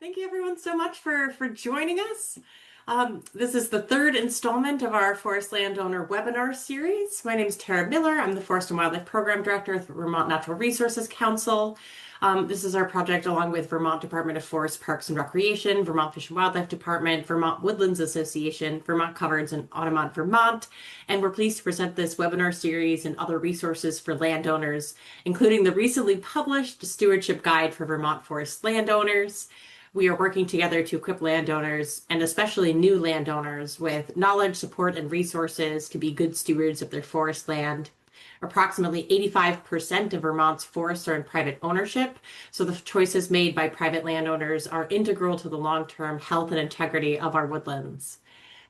Thank you everyone so much for joining us. This is the third installment of our Forest Landowner webinar series. My name is Tara Miller. I'm the Forest and Wildlife Program Director at the Vermont Natural Resources Council. This is our project along with Vermont Department of Forest, Parks and Recreation, Vermont Fish and Wildlife Department, Vermont Woodlands Association, Vermont Coverts, and Audemont, Vermont. And we're pleased to present this webinar series and other resources for landowners, including the recently published Stewardship Guide for Vermont Forest Landowners. We are working together to equip landowners, and especially new landowners, with knowledge, support, and resources to be good stewards of their forest land. Approximately 85% of Vermont's forests are in private ownership, so the choices made by private landowners are integral to the long-term health and integrity of our woodlands.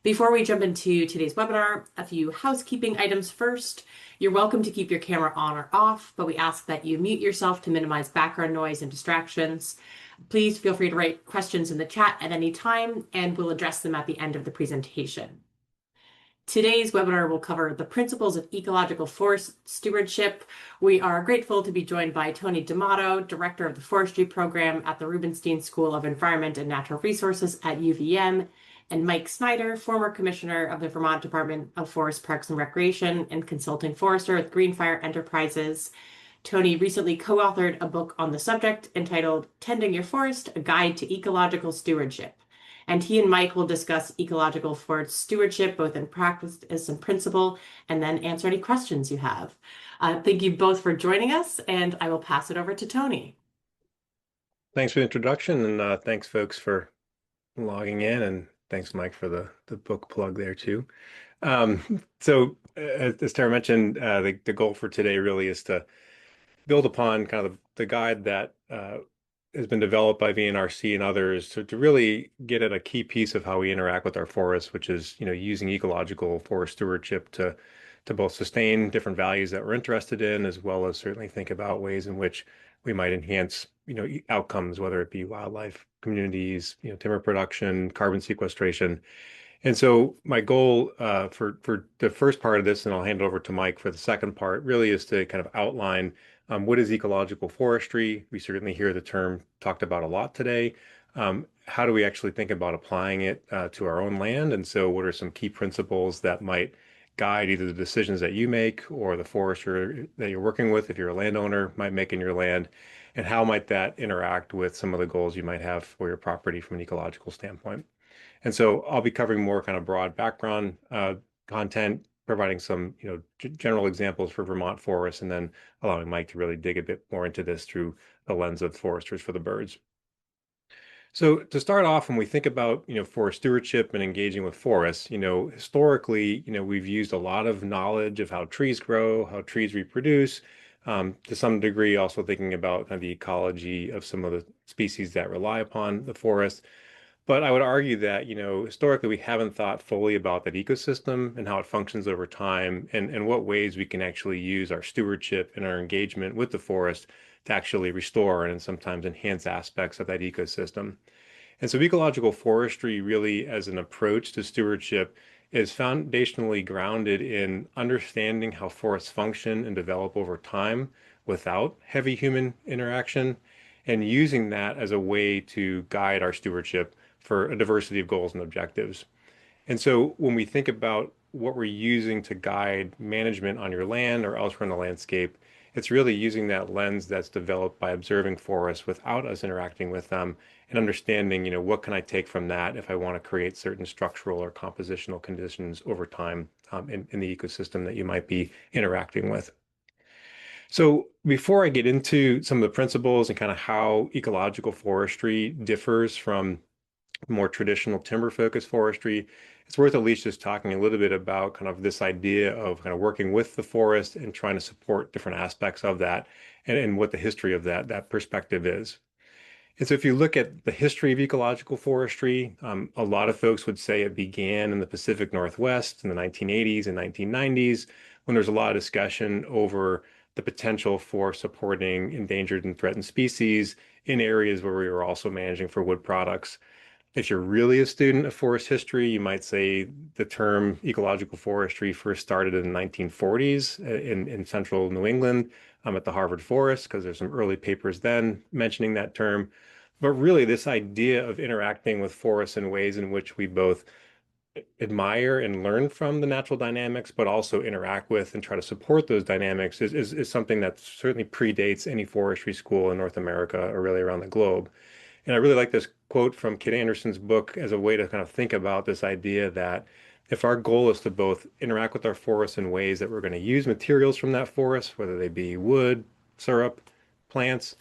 Before we jump into today's webinar, a few housekeeping items first. You're welcome to keep your camera on or off, but we ask that you mute yourself to minimize background noise and distractions. Please feel free to write questions in the chat at any time, and we'll address them at the end of the presentation. Today's webinar will cover the principles of ecological forest stewardship. We are grateful to be joined by Tony D'Amato, Director of the Forestry Program at the Rubenstein School of Environment and Natural Resources at UVM, and Mike Snyder, former Commissioner of the Vermont Department of Forest, Parks and Recreation and consulting forester with Greenfire Enterprises. Tony recently co-authored a book on the subject entitled Tending Your Forest, A Guide to Ecological Stewardship. And he and Mike will discuss ecological forest stewardship, both in practice as in principle, and then answer any questions you have. Thank you both for joining us, and I will pass it over to Tony. Thanks for the introduction, and thanks folks for logging in, and thanks Mike for the book plug there too. As Tara mentioned, the goal for today really is to build upon kind of the guide that has been developed by VNRC and others to really get at a key piece of how we interact with our forests, which is using ecological forest stewardship to both sustain different values that we're interested in, as well as certainly think about ways in which we might enhance outcomes, whether it be wildlife, communities, timber production, carbon sequestration. And so my goal for the first part of this, and I'll hand it over to Mike for the second part, really is to kind of outline what is ecological forestry. We certainly hear the term talked about a lot today. How do we actually think about applying it to our own land? And so what are some key principles that might guide either the decisions that you make or the forester that you're working with, if you're a landowner, might make in your land? And how might that interact with some of the goals you might have for your property from an ecological standpoint? And so I'll be covering more kind of broad background content, providing some general examples for Vermont forests, and then allowing Mike to really dig a bit more into this through the lens of Foresters for the Birds. So to start off, when we think about forest stewardship and engaging with forests, historically, we've used a lot of knowledge of how trees grow, how trees reproduce, to some degree also thinking about kind of the ecology of some of the species that rely upon the forest. But I would argue that, historically, we haven't thought fully about that ecosystem and how it functions over time, and what ways we can actually use our stewardship and our engagement with the forest to actually restore and sometimes enhance aspects of that ecosystem. And so ecological forestry really, as an approach to stewardship, is foundationally grounded in understanding how forests function and develop over time without heavy human interaction, and using that as a way to guide our stewardship for a diversity of goals and objectives. And so when we think about what we're using to guide management on your land or elsewhere in the landscape, it's really using that lens that's developed by observing forests without us interacting with them, and understanding, what can I take from that if I want to create certain structural or compositional conditions over time in the ecosystem that you might be interacting with. So before I get into some of the principles and kind of how ecological forestry differs from more traditional timber-focused forestry, it's worth at least just talking a little bit about kind of this idea of kind of working with the forest and trying to support different aspects of that, and what the history of that perspective is. And so if you look at the history of ecological forestry, a lot of folks would say it began in the Pacific Northwest in the 1980s and 1990s, when there's a lot of discussion over the potential for supporting endangered and threatened species in areas where we were also managing for wood products. If you're really a student of forest history, you might say the term ecological forestry first started in the 1940s in central New England at the Harvard Forest, because there's some early papers then mentioning that term. But really, this idea of interacting with forests in ways in which we both admire and learn from the natural dynamics, but also interact with and try to support those dynamics is something that certainly predates any forestry school in North America or really around the globe. And I really like this quote from Kit Anderson's book as a way to kind of think about this idea that if our goal is to both interact with our forests in ways that we're going to use materials from that forest, whether they be wood, syrup, plants,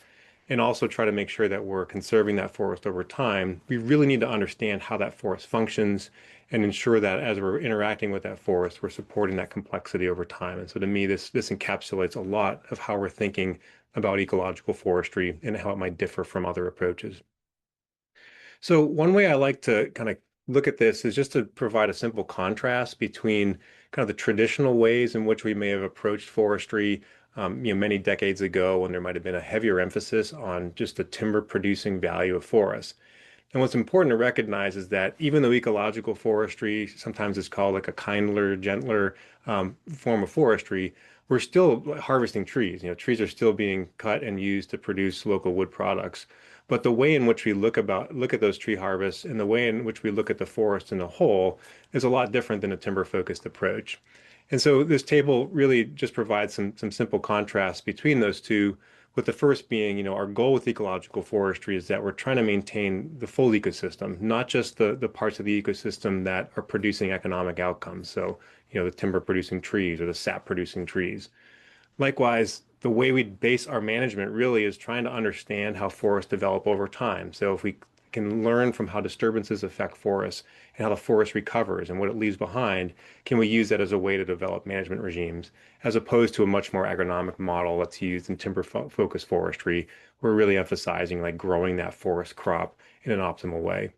and also try to make sure that we're conserving that forest over time, we really need to understand how that forest functions and ensure that as we're interacting with that forest, we're supporting that complexity over time. And so to me, this encapsulates a lot of how we're thinking about ecological forestry and how it might differ from other approaches. So one way I like to kind of look at this is just to provide a simple contrast between kind of the traditional ways in which we may have approached forestry, many decades ago when there might have been a heavier emphasis on just the timber producing value of forests. And what's important to recognize is that even though ecological forestry sometimes is called like a kindler, gentler form of forestry, we're still harvesting trees. Trees are still being cut and used to produce local wood products. But the way in which we look at those tree harvests and the way in which we look at the forest in a whole is a lot different than a timber-focused approach. And so this table really just provides some simple contrasts between those two, with the first being, our goal with ecological forestry is that we're trying to maintain the full ecosystem, not just the parts of the ecosystem that are producing economic outcomes. So, the timber producing trees or the sap producing trees. Likewise, the way we base our management really is trying to understand how forests develop over time. So if we can learn from how disturbances affect forests and how the forest recovers and what it leaves behind, can we use that as a way to develop management regimes, as opposed to a much more agronomic model that's used in timber-focused forestry? We're really emphasizing like growing that forest crop in an optimal way.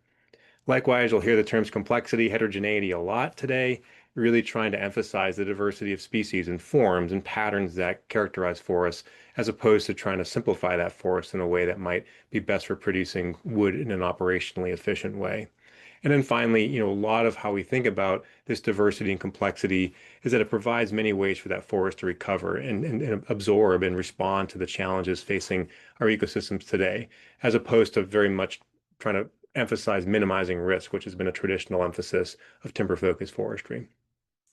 Likewise, you'll hear the terms complexity, heterogeneity a lot today, really trying to emphasize the diversity of species and forms and patterns that characterize forests, as opposed to trying to simplify that forest in a way that might be best for producing wood in an operationally efficient way. And then finally, a lot of how we think about this diversity and complexity is that it provides many ways for that forest to recover and absorb and respond to the challenges facing our ecosystems today, as opposed to very much trying to emphasize minimizing risk, which has been a traditional emphasis of timber-focused forestry.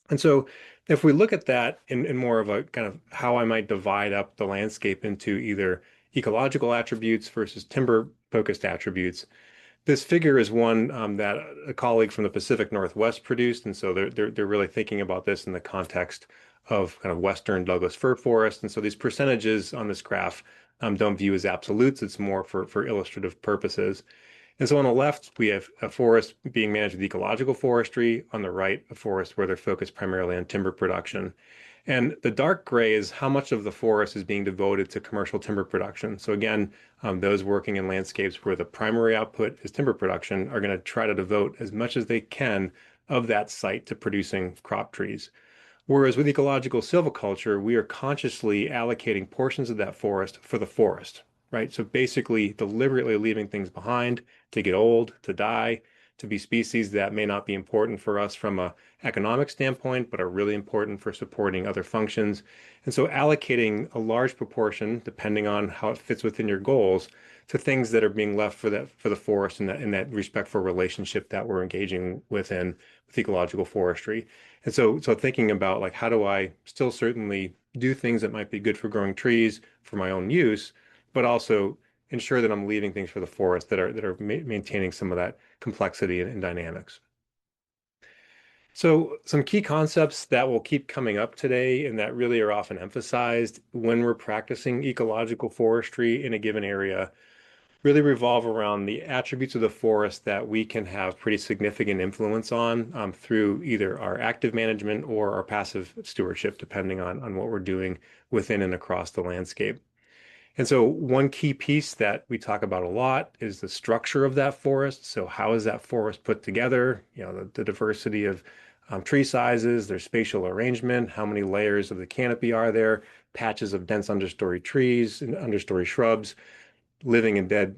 And so if we look at that in more of a kind of how I might divide up the landscape into either ecological attributes versus timber-focused attributes, this figure is one that a colleague from the Pacific Northwest produced, and so they're really thinking about this in the context of kind of Western Douglas fir forest. And so these percentages on this graph don't view as absolutes; it's more for illustrative purposes. And so on the left, we have a forest being managed with ecological forestry. On the right, a forest where they're focused primarily on timber production. And the dark gray is how much of the forest is being devoted to commercial timber production. So again, those working in landscapes where the primary output is timber production are going to try to devote as much as they can of that site to producing crop trees. Whereas with ecological silviculture, we are consciously allocating portions of that forest for the forest, right? So basically deliberately leaving things behind to get old, to die, to be species that may not be important for us from an economic standpoint, but are really important for supporting other functions. And so allocating a large proportion, depending on how it fits within your goals, to things that are being left for the forest and that respectful relationship that we're engaging with ecological forestry. And so thinking about like how do I still certainly do things that might be good for growing trees for my own use, but also ensure that I'm leaving things for the forest that are maintaining some of that complexity and dynamics. So some key concepts that will keep coming up today and that really are often emphasized when we're practicing ecological forestry in a given area really revolve around the attributes of the forest that we can have pretty significant influence on through either our active management or our passive stewardship, depending on what we're doing within and across the landscape. And so one key piece that we talk about a lot is the structure of that forest. So how is that forest put together? The diversity of tree sizes, their spatial arrangement, how many layers of the canopy are there, patches of dense understory trees and understory shrubs, living and dead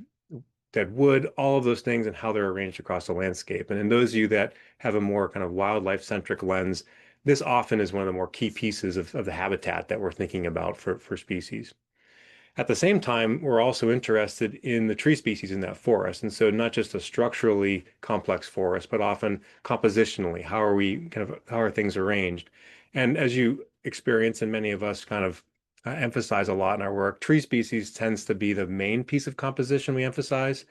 wood, all of those things and how they're arranged across the landscape. And in those of you that have a more kind of wildlife centric lens, this often is one of the more key pieces of the habitat that we're thinking about for species. At the same time, we're also interested in the tree species in that forest. And so not just a structurally complex forest, but often compositionally. How are things arranged? And as you experience, and many of us kind of emphasize a lot in our work, tree species tends to be the main piece of composition we emphasize.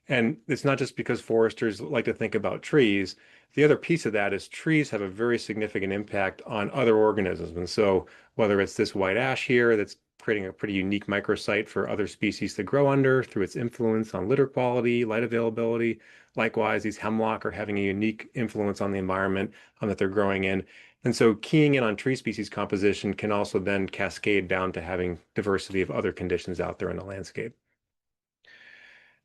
And it's not just because foresters like to think about trees. The other piece of that is trees have a very significant impact on other organisms. And so whether it's this white ash here that's creating a pretty unique microsite for other species to grow under through its influence on litter quality, light availability. Likewise, these hemlock are having a unique influence on the environment that they're growing in. And so keying in on tree species composition can also then cascade down to having diversity of other conditions out there in the landscape.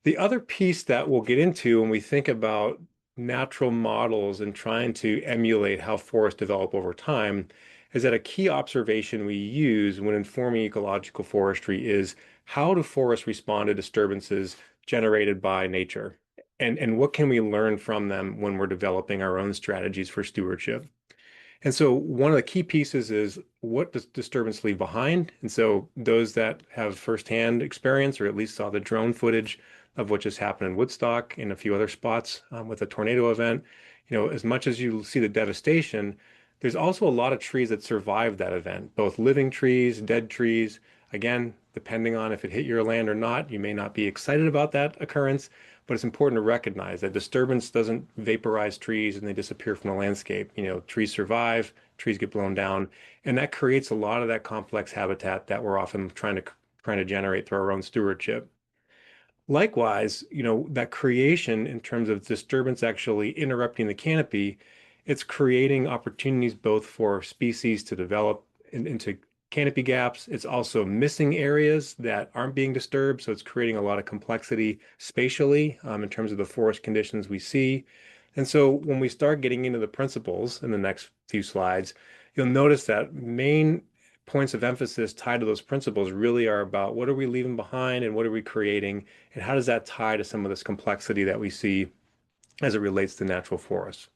The other piece that we'll get into when we think about natural models and trying to emulate how forests develop over time is that a key observation we use when informing ecological forestry is how do forests respond to disturbances generated by nature? And what can we learn from them when we're developing our own strategies for stewardship? And so one of the key pieces is what does disturbance leave behind? And so those that have firsthand experience or at least saw the drone footage of what just happened in Woodstock and a few other spots with a tornado event, as much as you see the devastation, there's also a lot of trees that survived that event, both living trees, dead trees. Again, depending on if it hit your land or not, you may not be excited about that occurrence, but it's important to recognize that disturbance doesn't vaporize trees and they disappear from the landscape. Trees survive, trees get blown down, and that creates a lot of that complex habitat that we're often trying to generate through our own stewardship. Likewise, that creation in terms of disturbance actually interrupting the canopy, it's creating opportunities both for species to develop into canopy gaps. It's also missing areas that aren't being disturbed. So it's creating a lot of complexity spatially in terms of the forest conditions we see. And so when we start getting into the principles in the next few slides, you'll notice that main points of emphasis tied to those principles really are about what are we leaving behind and what are we creating, and how does that tie to some of this complexity that we see as it relates to natural forests.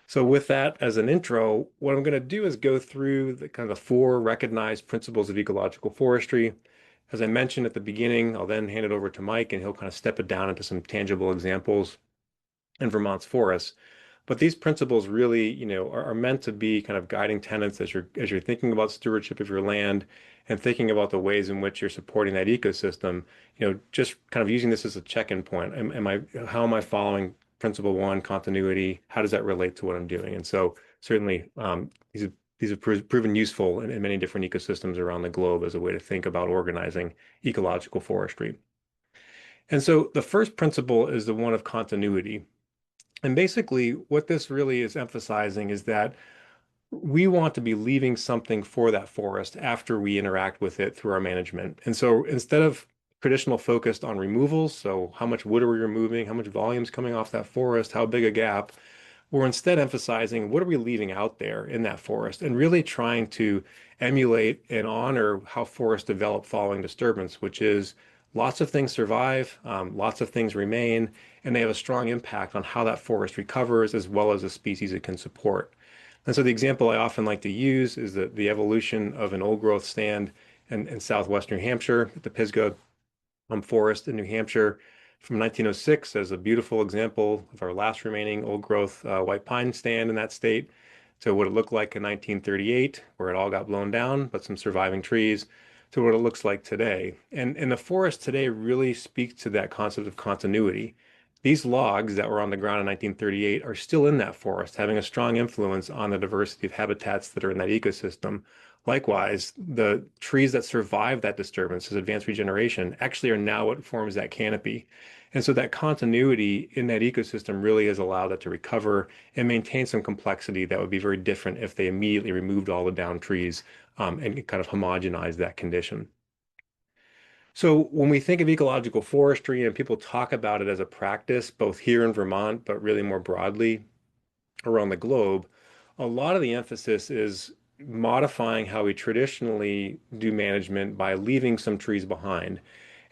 So with that as an intro, what I'm going to do is go through the kind of the four recognized principles of ecological forestry. As I mentioned at the beginning, I'll then hand it over to Mike and he'll kind of step it down into some tangible examples in Vermont's forests. But these principles really, are meant to be kind of guiding tenets as you're thinking about stewardship of your land and thinking about the ways in which you're supporting that ecosystem. Just kind of using this as a check-in point. How am I following principle one, continuity? How does that relate to what I'm doing? And so certainly these have proven useful in many different ecosystems around the globe as a way to think about organizing ecological forestry. And so the first principle is the one of continuity. And basically, what this really is emphasizing is that we want to be leaving something for that forest after we interact with it through our management. And so instead of traditional focused on removals, so how much wood are we removing, how much volume is coming off that forest, how big a gap, we're instead emphasizing what are we leaving out there in that forest and really trying to emulate and honor how forests develop following disturbance, which is lots of things survive, lots of things remain, and they have a strong impact on how that forest recovers as well as the species it can support. And so the example I often like to use is the evolution of an old growth stand in southwestern New Hampshire at the Pisgah forest in New Hampshire from 1906 as a beautiful example of our last remaining old growth white pine stand in that state. So what it looked like in 1938, where it all got blown down, but some surviving trees, to what it looks like today. And the forest today really speaks to that concept of continuity. These logs that were on the ground in 1938 are still in that forest, having a strong influence on the diversity of habitats that are in that ecosystem. Likewise, the trees that survived that disturbance as advanced regeneration actually are now what forms that canopy. And so that continuity in that ecosystem really has allowed it to recover and maintain some complexity that would be very different if they immediately removed all the downed trees and kind of homogenize that condition. So when we think of ecological forestry and people talk about it as a practice, both here in Vermont, but really more broadly around the globe, a lot of the emphasis is modifying how we traditionally do management by leaving some trees behind.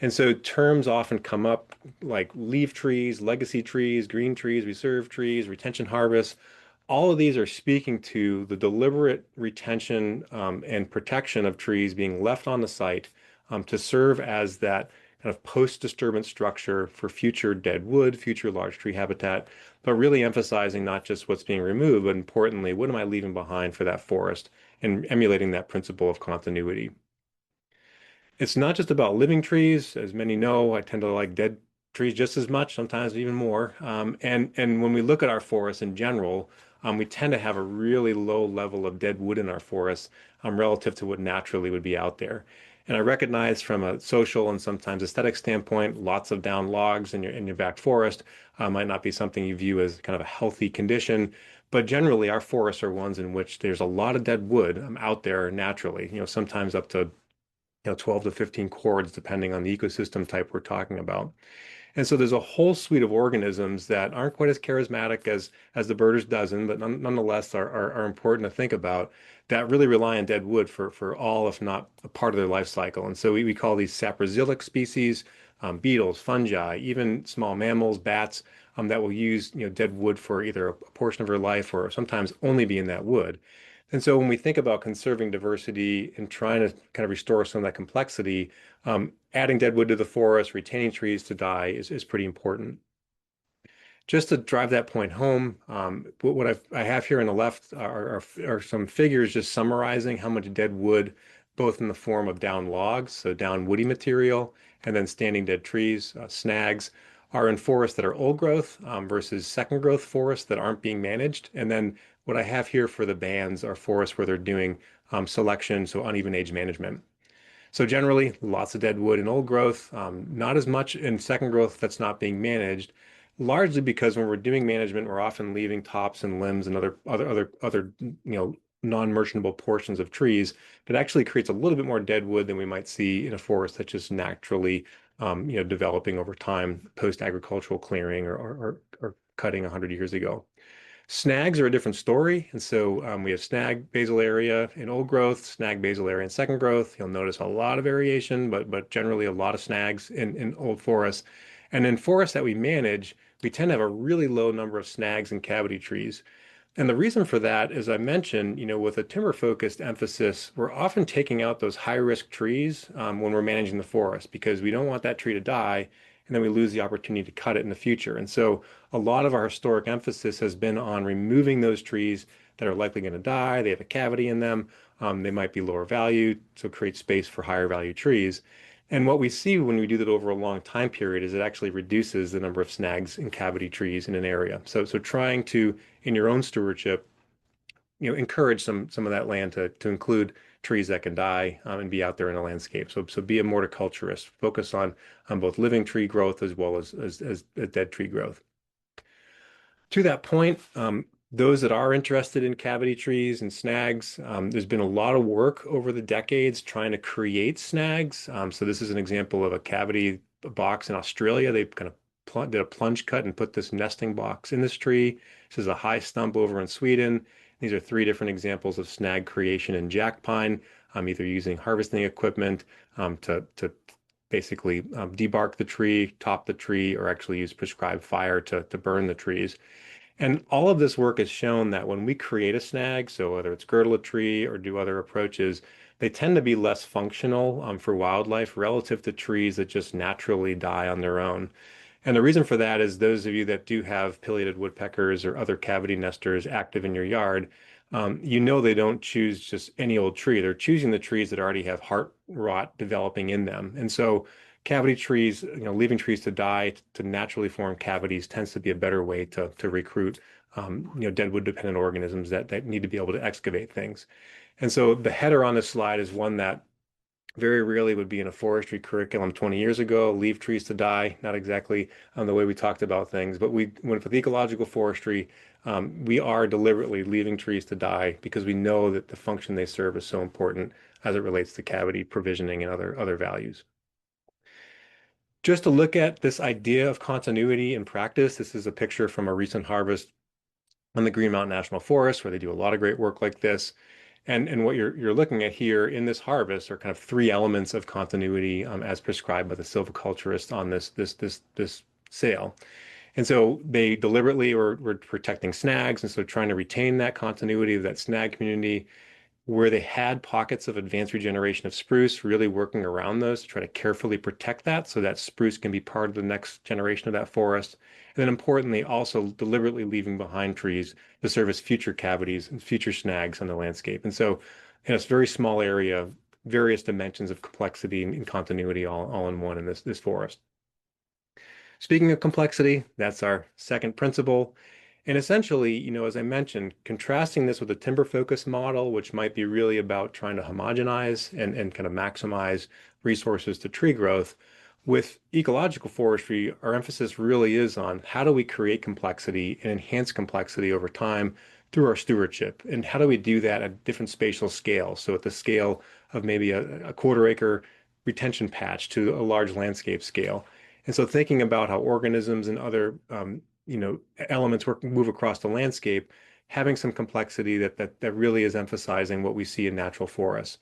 And so terms often come up like leaf trees, legacy trees, green trees, reserve trees, retention harvest. All of these are speaking to the deliberate retention and protection of trees being left on the site to serve as that kind of post-disturbance structure for future dead wood, future large tree habitat, but really emphasizing not just what's being removed, but importantly, what am I leaving behind for that forest and emulating that principle of continuity. It's not just about living trees. As many know, I tend to like dead trees just as much, sometimes even more. And when we look at our forests in general, we tend to have a really low level of dead wood in our forests relative to what naturally would be out there. And I recognize from a social and sometimes aesthetic standpoint, lots of down logs in your back forest might not be something you view as kind of a healthy condition. But generally, our forests are ones in which there's a lot of dead wood out there naturally, sometimes up to 12 to 15 cords, depending on the ecosystem type we're talking about. And so there's a whole suite of organisms that aren't quite as charismatic as the birders dozen, but nonetheless are important to think about that really rely on dead wood for all, if not a part of their life cycle. And so we call these saprophilic species, beetles, fungi, even small mammals, bats, that will use dead wood for either a portion of their life or sometimes only be in that wood. And so when we think about conserving diversity and trying to kind of restore some of that complexity, adding dead wood to the forest, retaining trees to die is pretty important. Just to drive that point home, what I have here on the left are some figures just summarizing how much dead wood, both in the form of down logs, so down woody material, and then standing dead trees, snags, are in forests that are old growth versus second growth forests that aren't being managed. And then what I have here for the bands are forests where they're doing selection, so uneven age management. So generally, lots of dead wood and old growth, not as much in second growth that's not being managed, largely because when we're doing management, we're often leaving tops and limbs and other non-merchantable portions of trees that actually creates a little bit more dead wood than we might see in a forest that's just naturally developing over time post-agricultural clearing or cutting 100 years ago. Snags are a different story. And so we have snag basal area in old growth, snag basal area in second growth. You'll notice a lot of variation, but generally a lot of snags in old forests. And in forests that we manage, we tend to have a really low number of snags and cavity trees. And the reason for that, as I mentioned, with a timber-focused emphasis, we're often taking out those high-risk trees when we're managing the forest because we don't want that tree to die, and then we lose the opportunity to cut it in the future. And so a lot of our historic emphasis has been on removing those trees that are likely going to die. They have a cavity in them. They might be lower value, so create space for higher value trees. And what we see when we do that over a long time period is it actually reduces the number of snags and cavity trees in an area. So trying to, in your own stewardship, encourage some of that land to include trees that can die and be out there in the landscape. So be a horticulturist. Focus on both living tree growth as well as dead tree growth. To that point, those that are interested in cavity trees and snags, there's been a lot of work over the decades trying to create snags. So this is an example of a cavity box in Australia. They kind of did a plunge cut and put this nesting box in this tree. This is a high stump over in Sweden. These are three different examples of snag creation in jack pine, either using harvesting equipment to basically debark the tree, top the tree, or actually use prescribed fire to burn the trees. And all of this work has shown that when we create a snag, so whether it's girdle a tree or do other approaches, they tend to be less functional for wildlife relative to trees that just naturally die on their own. And the reason for that is those of you that do have pileated woodpeckers or other cavity nesters active in your yard, they don't choose just any old tree. They're choosing the trees that already have heart rot developing in them. And so cavity trees, leaving trees to die to naturally form cavities tends to be a better way to recruit, deadwood dependent organisms that need to be able to excavate things. And so the header on this slide is one that very rarely would be in a forestry curriculum 20 years ago. Leave trees to die, not exactly the way we talked about things, but with ecological forestry, we are deliberately leaving trees to die because we know that the function they serve is so important as it relates to cavity provisioning and other values. Just to look at this idea of continuity in practice, this is a picture from a recent harvest on the Green Mountain National Forest, where they do a lot of great work like this. And what you're looking at here in this harvest are kind of three elements of continuity as prescribed by the silviculturist on this sale. And so they deliberately were protecting snags, and so trying to retain that continuity of that snag community where they had pockets of advanced regeneration of spruce, really working around those to try to carefully protect that so that spruce can be part of the next generation of that forest. And then importantly, also deliberately leaving behind trees to serve as future cavities and future snags on the landscape. And so in a very small area, various dimensions of complexity and continuity all in one in this forest. Speaking of complexity, that's our second principle. And essentially, as I mentioned, contrasting this with a timber focused model, which might be really about trying to homogenize and kind of maximize resources to tree growth, with ecological forestry, our emphasis really is on how do we create complexity and enhance complexity over time through our stewardship. And how do we do that at different spatial scales? So at the scale of maybe a quarter acre retention patch to a large landscape scale. And so thinking about how organisms and other elements move across the landscape, having some complexity that really is emphasizing what we see in natural forests.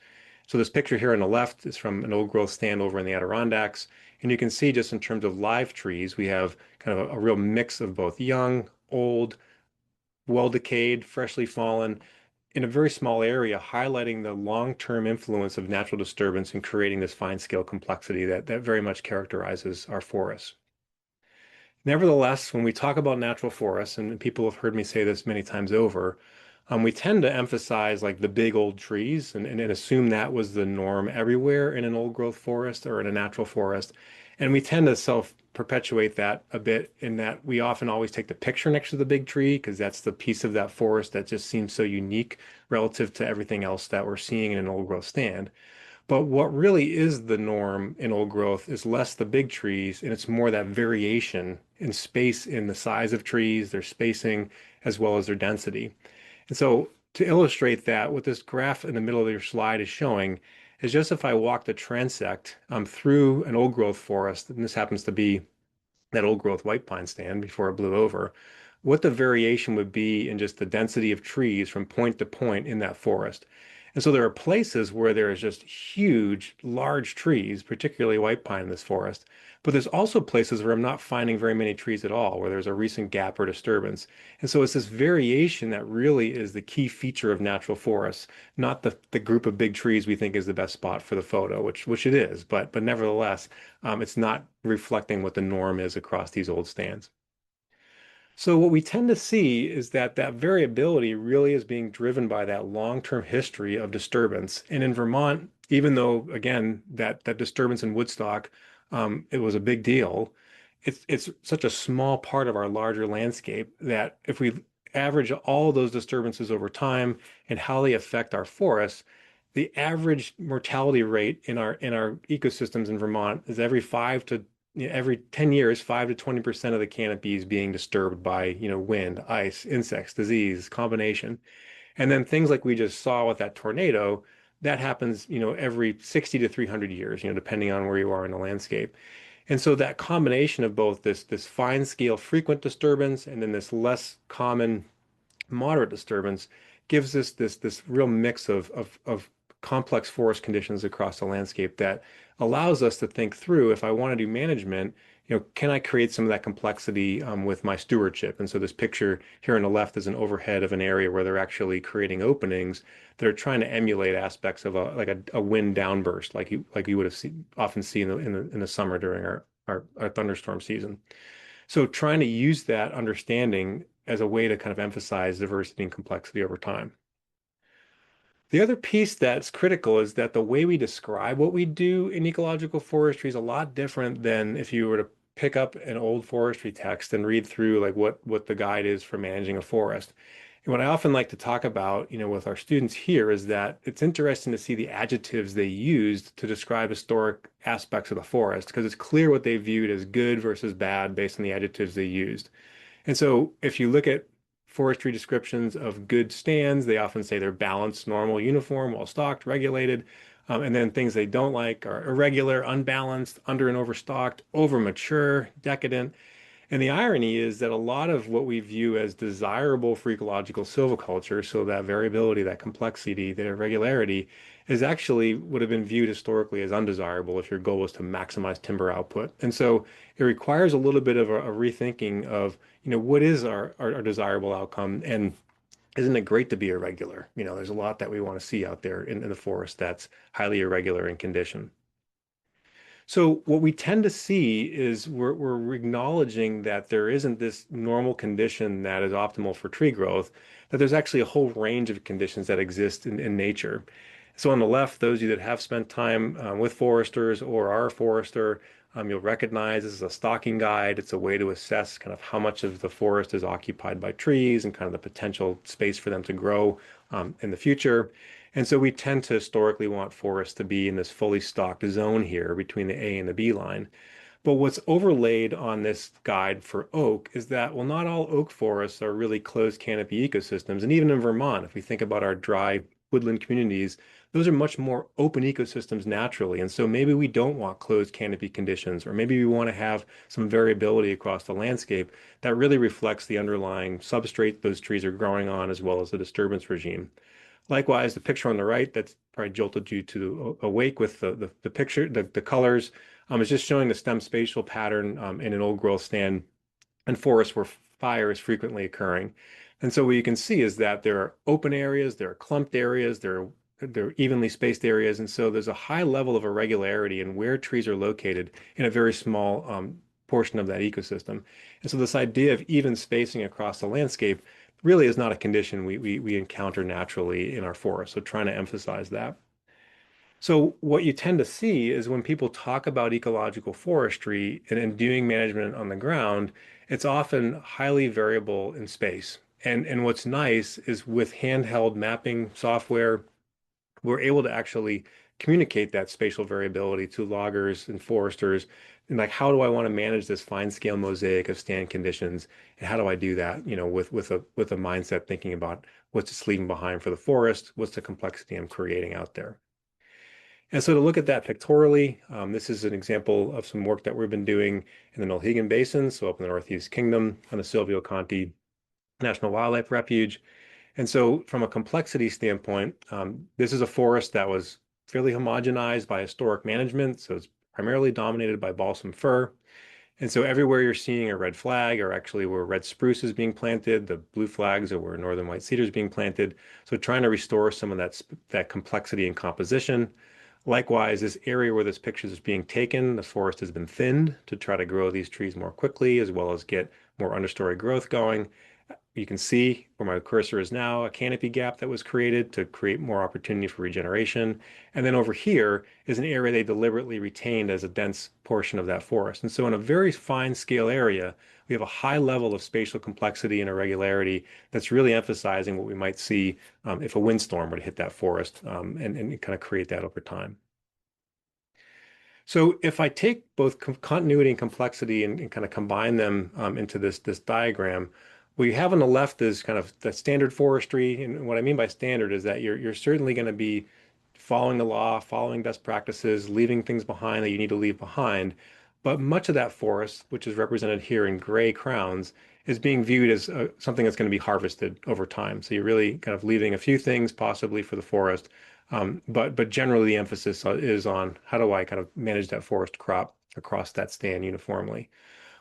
So this picture here on the left is from an old growth stand over in the Adirondacks. And you can see just in terms of live trees, we have kind of a real mix of both young, old, well decayed, freshly fallen, in a very small area, highlighting the long-term influence of natural disturbance in creating this fine-scale complexity that very much characterizes our forests. Nevertheless, when we talk about natural forests, and people have heard me say this many times over, we tend to emphasize like the big old trees and assume that was the norm everywhere in an old growth forest or in a natural forest. And we tend to self-perpetuate that a bit in that we often always take the picture next to the big tree because that's the piece of that forest that just seems so unique relative to everything else that we're seeing in an old growth stand. But what really is the norm in old growth is less the big trees, and it's more that variation in space in the size of trees, their spacing, as well as their density. And so to illustrate that, what this graph in the middle of your slide is showing is just if I walk the transect through an old growth forest, and this happens to be that old growth white pine stand before it blew over, what the variation would be in just the density of trees from point to point in that forest. And so there are places where there is just huge, large trees, particularly white pine in this forest. But there's also places where I'm not finding very many trees at all, where there's a recent gap or disturbance. And so it's this variation that really is the key feature of natural forests, not the group of big trees we think is the best spot for the photo, which it is, but nevertheless, it's not reflecting what the norm is across these old stands. So what we tend to see is that variability really is being driven by that long-term history of disturbance. And in Vermont, even though, again, that disturbance in Woodstock, it was a big deal, it's such a small part of our larger landscape that if we average all those disturbances over time and how they affect our forests, the average mortality rate in our ecosystems in Vermont is every 10 years, 5 to 20% of the canopy is being disturbed by, wind, ice, insects, disease, combination. And then things like we just saw with that tornado, that happens, every 60 to 300 years, depending on where you are in the landscape. And so that combination of both this fine scale frequent disturbance and then this less common moderate disturbance gives us this real mix of complex forest conditions across the landscape that allows us to think through if I want to do management, can I create some of that complexity with my stewardship? And so this picture here on the left is an overhead of an area where they're actually creating openings that are trying to emulate aspects of a wind downburst, like you would have often seen in the summer during our thunderstorm season. So trying to use that understanding as a way to kind of emphasize diversity and complexity over time. The other piece that's critical is that the way we describe what we do in ecological forestry is a lot different than if you were to pick up an old forestry text and read through like what the guide is for managing a forest. And what I often like to talk about, with our students here is that it's interesting to see the adjectives they used to describe historic aspects of the forest because it's clear what they viewed as good versus bad based on the adjectives they used. And so if you look at forestry descriptions of good stands, they often say they're balanced, normal, uniform, well stocked, regulated. And then things they don't like are irregular, unbalanced, under and overstocked, over mature, decadent. And the irony is that a lot of what we view as desirable for ecological silviculture, so that variability, that complexity, that irregularity, is actually would have been viewed historically as undesirable if your goal was to maximize timber output. And so it requires a little bit of a rethinking of, what is our desirable outcome? And isn't it great to be irregular? There's a lot that we want to see out there in the forest that's highly irregular in condition. So what we tend to see is we're acknowledging that there isn't this normal condition that is optimal for tree growth, that there's actually a whole range of conditions that exist in nature. So on the left, those of you that have spent time with foresters or are a forester, you'll recognize this is a stocking guide. It's a way to assess kind of how much of the forest is occupied by trees and kind of the potential space for them to grow in the future. And so we tend to historically want forests to be in this fully stocked zone here between the A and the B line. But what's overlaid on this guide for oak is that, well, not all oak forests are really closed canopy ecosystems. And even in Vermont, if we think about our dry woodland communities, those are much more open ecosystems naturally. And so maybe we don't want closed canopy conditions, or maybe we want to have some variability across the landscape that really reflects the underlying substrate those trees are growing on, as well as the disturbance regime. Likewise, the picture on the right that's probably jolted you to awake with the picture, the colors, is just showing the stem spatial pattern in an old growth stand and forests where fire is frequently occurring. And so what you can see is that there are open areas, there are clumped areas, there are evenly spaced areas. And so there's a high level of irregularity in where trees are located in a very small portion of that ecosystem. And so this idea of even spacing across the landscape really is not a condition we encounter naturally in our forests. So trying to emphasize that. So what you tend to see is when people talk about ecological forestry and doing management on the ground, it's often highly variable in space. And what's nice is with handheld mapping software, we're able to actually communicate that spatial variability to loggers and foresters. And like, how do I want to manage this fine scale mosaic of stand conditions? And how do I do that, with a mindset thinking about what's it's leaving behind for the forest, what's the complexity I'm creating out there. And so to look at that pictorially, this is an example of some work that we've been doing in the Milhegan Basin, so up in the Northeast Kingdom on the Silvio Conti National Wildlife Refuge. And so from a complexity standpoint, this is a forest that was fairly homogenized by historic management. So it's primarily dominated by balsam fir. And so everywhere you're seeing a red flag are actually where red spruce is being planted. The blue flags are where northern white cedar is being planted. So trying to restore some of that complexity and composition. Likewise, this area where this picture is being taken, the forest has been thinned to try to grow these trees more quickly, as well as get more understory growth going. You can see where my cursor is now, a canopy gap that was created to create more opportunity for regeneration. And then over here is an area they deliberately retained as a dense portion of that forest. And so in a very fine scale area, we have a high level of spatial complexity and irregularity that's really emphasizing what we might see if a windstorm were to hit that forest, and kind of create that over time. So if I take both continuity and complexity and kind of combine them into this diagram, what you have on the left is kind of the standard forestry. And what I mean by standard is that you're certainly going to be following the law, following best practices, leaving things behind that you need to leave behind. But much of that forest, which is represented here in gray crowns, is being viewed as something that's going to be harvested over time. So you're really kind of leaving a few things possibly for the forest, but generally the emphasis is on how do I kind of manage that forest crop across that stand uniformly.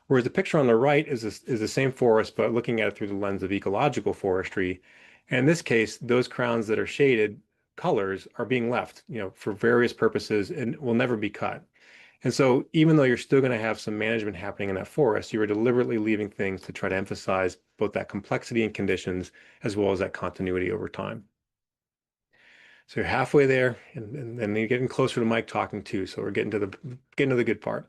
Whereas the picture on the right is the same forest, but looking at it through the lens of ecological forestry. And in this case, those crowns that are shaded colors are being left, for various purposes and will never be cut. And so even though you're still going to have some management happening in that forest, you are deliberately leaving things to try to emphasize both that complexity and conditions as well as that continuity over time. So you're halfway there, and then you're getting closer to Mike talking too. So we're getting to the good part.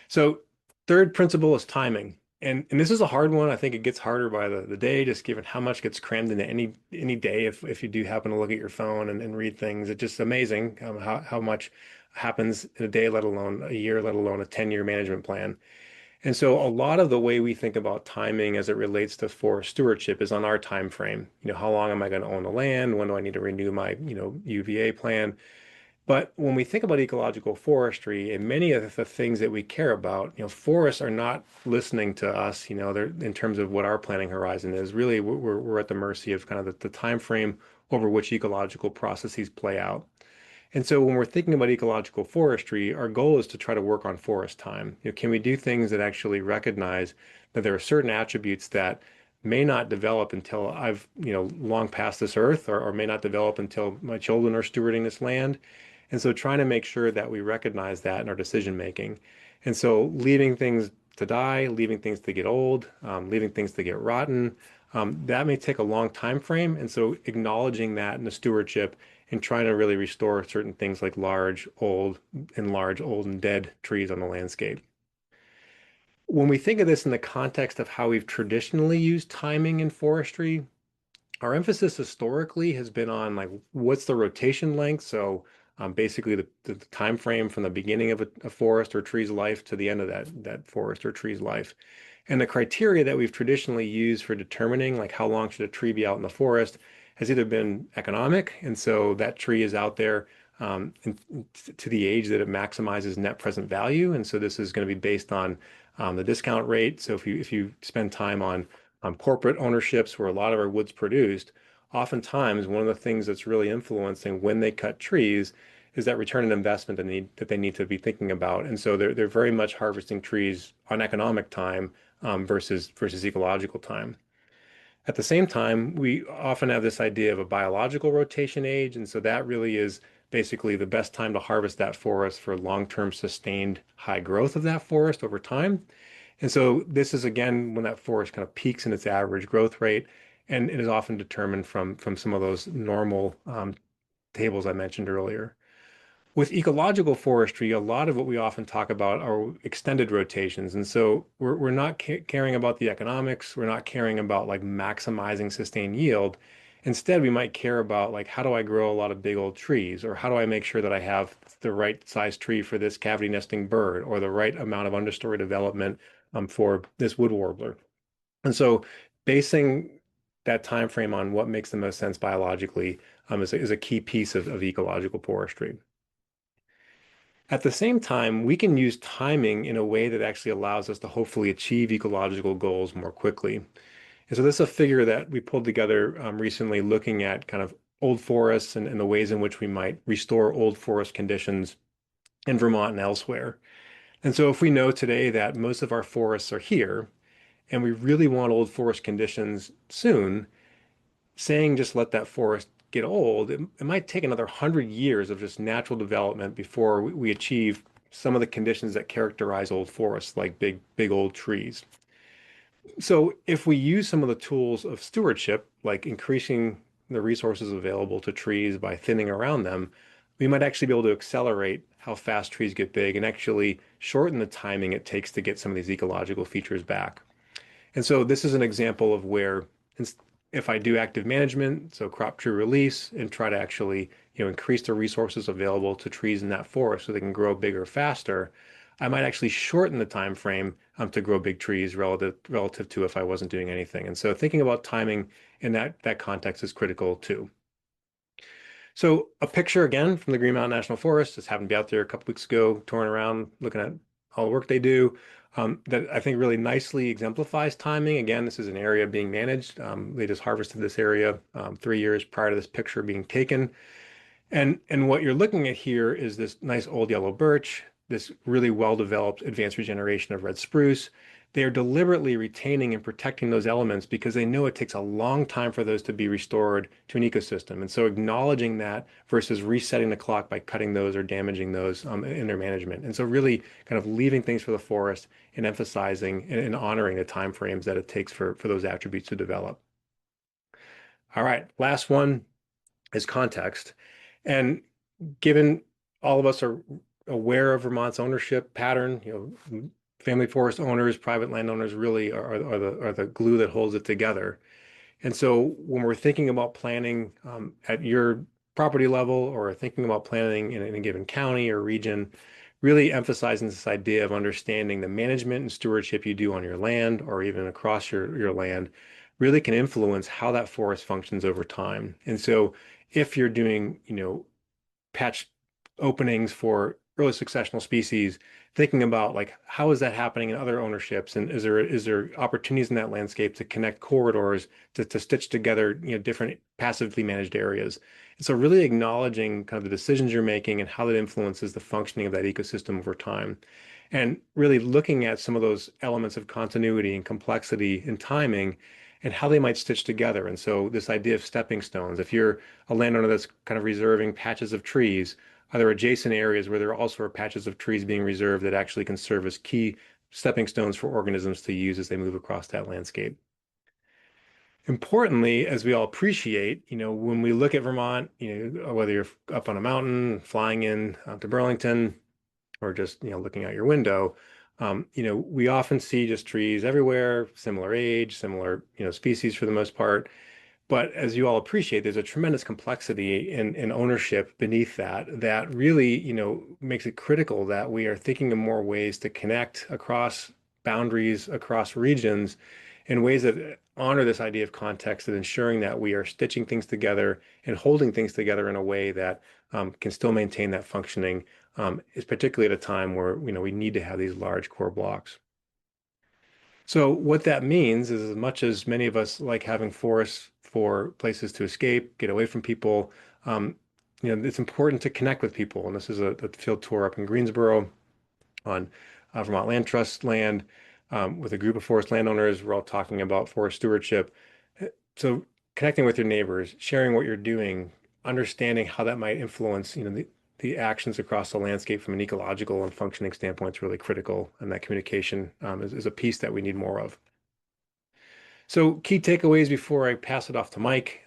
So third principle is timing. And this is a hard one. I think it gets harder by the day, just given how much gets crammed into any day. If you do happen to look at your phone and read things, it's just amazing how much happens in a day, let alone a year, let alone a 10-year management plan. And so a lot of the way we think about timing as it relates to forest stewardship is on our time frame. How long am I going to own the land? When do I need to renew my, UVA plan? But when we think about ecological forestry and many of the things that we care about, forests are not listening to us, they're in terms of what our planning horizon is. Really, we're at the mercy of kind of the time frame over which ecological processes play out. And so when we're thinking about ecological forestry, our goal is to try to work on forest time. Can we do things that actually recognize that there are certain attributes that may not develop until I've, long past this earth or may not develop until my children are stewarding this land. And so trying to make sure that we recognize that in our decision making. And so leaving things to die, leaving things to get old, leaving things to get rotten, that may take a long time frame. And so acknowledging that in the stewardship and trying to really restore certain things like large, old, and dead trees on the landscape. When we think of this in the context of how we've traditionally used timing in forestry, our emphasis historically has been on like what's the rotation length. So basically the time frame from the beginning of a forest or tree's life to the end of that forest or tree's life. And the criteria that we've traditionally used for determining like how long should a tree be out in the forest has either been economic, and so that tree is out there to the age that it maximizes net present value, and so this is going to be based on the discount rate. So if you spend time on corporate ownerships where a lot of our wood's produced, oftentimes one of the things that's really influencing when they cut trees is that return on investment that they need to be thinking about. And so they're very much harvesting trees on economic time versus ecological time. At the same time, we often have this idea of a biological rotation age, and so that really is basically the best time to harvest that forest for long-term sustained high growth of that forest over time. And so this is again when that forest kind of peaks in its average growth rate, and it is often determined from some of those normal tables I mentioned earlier. With ecological forestry, a lot of what we often talk about are extended rotations. And so we're not caring about the economics. We're not caring about like maximizing sustained yield. Instead, we might care about like how do I grow a lot of big old trees, or how do I make sure that I have the right size tree for this cavity nesting bird, or the right amount of understory development for this wood warbler. And so basing that time frame on what makes the most sense biologically is a key piece of ecological forestry. At the same time, we can use timing in a way that actually allows us to hopefully achieve ecological goals more quickly. And so this is a figure that we pulled together recently looking at kind of old forests and the ways in which we might restore old forest conditions in Vermont and elsewhere. And so if we know today that most of our forests are here and we really want old forest conditions soon, saying just let that forest get old, it might take another 100 years of just natural development before we achieve some of the conditions that characterize old forests, like big old trees. So if we use some of the tools of stewardship, like increasing the resources available to trees by thinning around them, we might actually be able to accelerate how fast trees get big and actually shorten the timing it takes to get some of these ecological features back. And so this is an example of where if I do active management, so crop tree release, and try to actually, increase the resources available to trees in that forest so they can grow bigger faster, I might actually shorten the time frame to grow big trees relative to if I wasn't doing anything. And so thinking about timing in that context is critical too. So a picture again from the Green Mountain National Forest. Just happened to be out there a couple weeks ago, touring around, looking at all the work they do. That I think really nicely exemplifies timing. Again, this is an area being managed. They just harvested this area 3 years prior to this picture being taken. And what you're looking at here is this nice old yellow birch, this really well-developed advanced regeneration of red spruce. They are deliberately retaining and protecting those elements because they know it takes a long time for those to be restored to an ecosystem. And so acknowledging that versus resetting the clock by cutting those or damaging those in their management. And so really kind of leaving things for the forest and emphasizing and honoring the time frames that it takes for those attributes to develop. All right, last one is context. And given all of us are aware of Vermont's ownership pattern, family forest owners, private landowners really are the glue that holds it together. And so when we're thinking about planning at your property level or thinking about planning in a given county or region, really emphasizing this idea of understanding the management and stewardship you do on your land or even across your land really can influence how that forest functions over time. And so if you're doing, patch openings for early successional species, thinking about like how is that happening in other ownerships, and is there opportunities in that landscape to connect corridors to stitch together different passively managed areas. And so really acknowledging kind of the decisions you're making and how that influences the functioning of that ecosystem over time. And really looking at some of those elements of continuity and complexity and timing and how they might stitch together. And so this idea of stepping stones, if you're a landowner that's kind of reserving patches of trees, are there adjacent areas where there also are patches of trees being reserved that actually can serve as key stepping stones for organisms to use as they move across that landscape? Importantly, as we all appreciate, when we look at Vermont, whether you're up on a mountain, flying in to Burlington, or just looking out your window, we often see just trees everywhere, similar age, similar species for the most part. But as you all appreciate, there's a tremendous complexity in ownership beneath that really, makes it critical that we are thinking of more ways to connect across boundaries, across regions, in ways that honor this idea of context and ensuring that we are stitching things together and holding things together in a way that can still maintain that functioning, is particularly at a time where, we need to have these large core blocks. So what that means is as much as many of us like having forests for places to escape, get away from people, um, it's important to connect with people. And this is a field tour up in Greensboro on Vermont Land Trust land with a group of forest landowners. We're all talking about forest stewardship. So connecting with your neighbors, sharing what you're doing, understanding how that might influence, the actions across the landscape from an ecological and functioning standpoint is really critical. And that communication is a piece that we need more of. So key takeaways before I pass it off to Mike.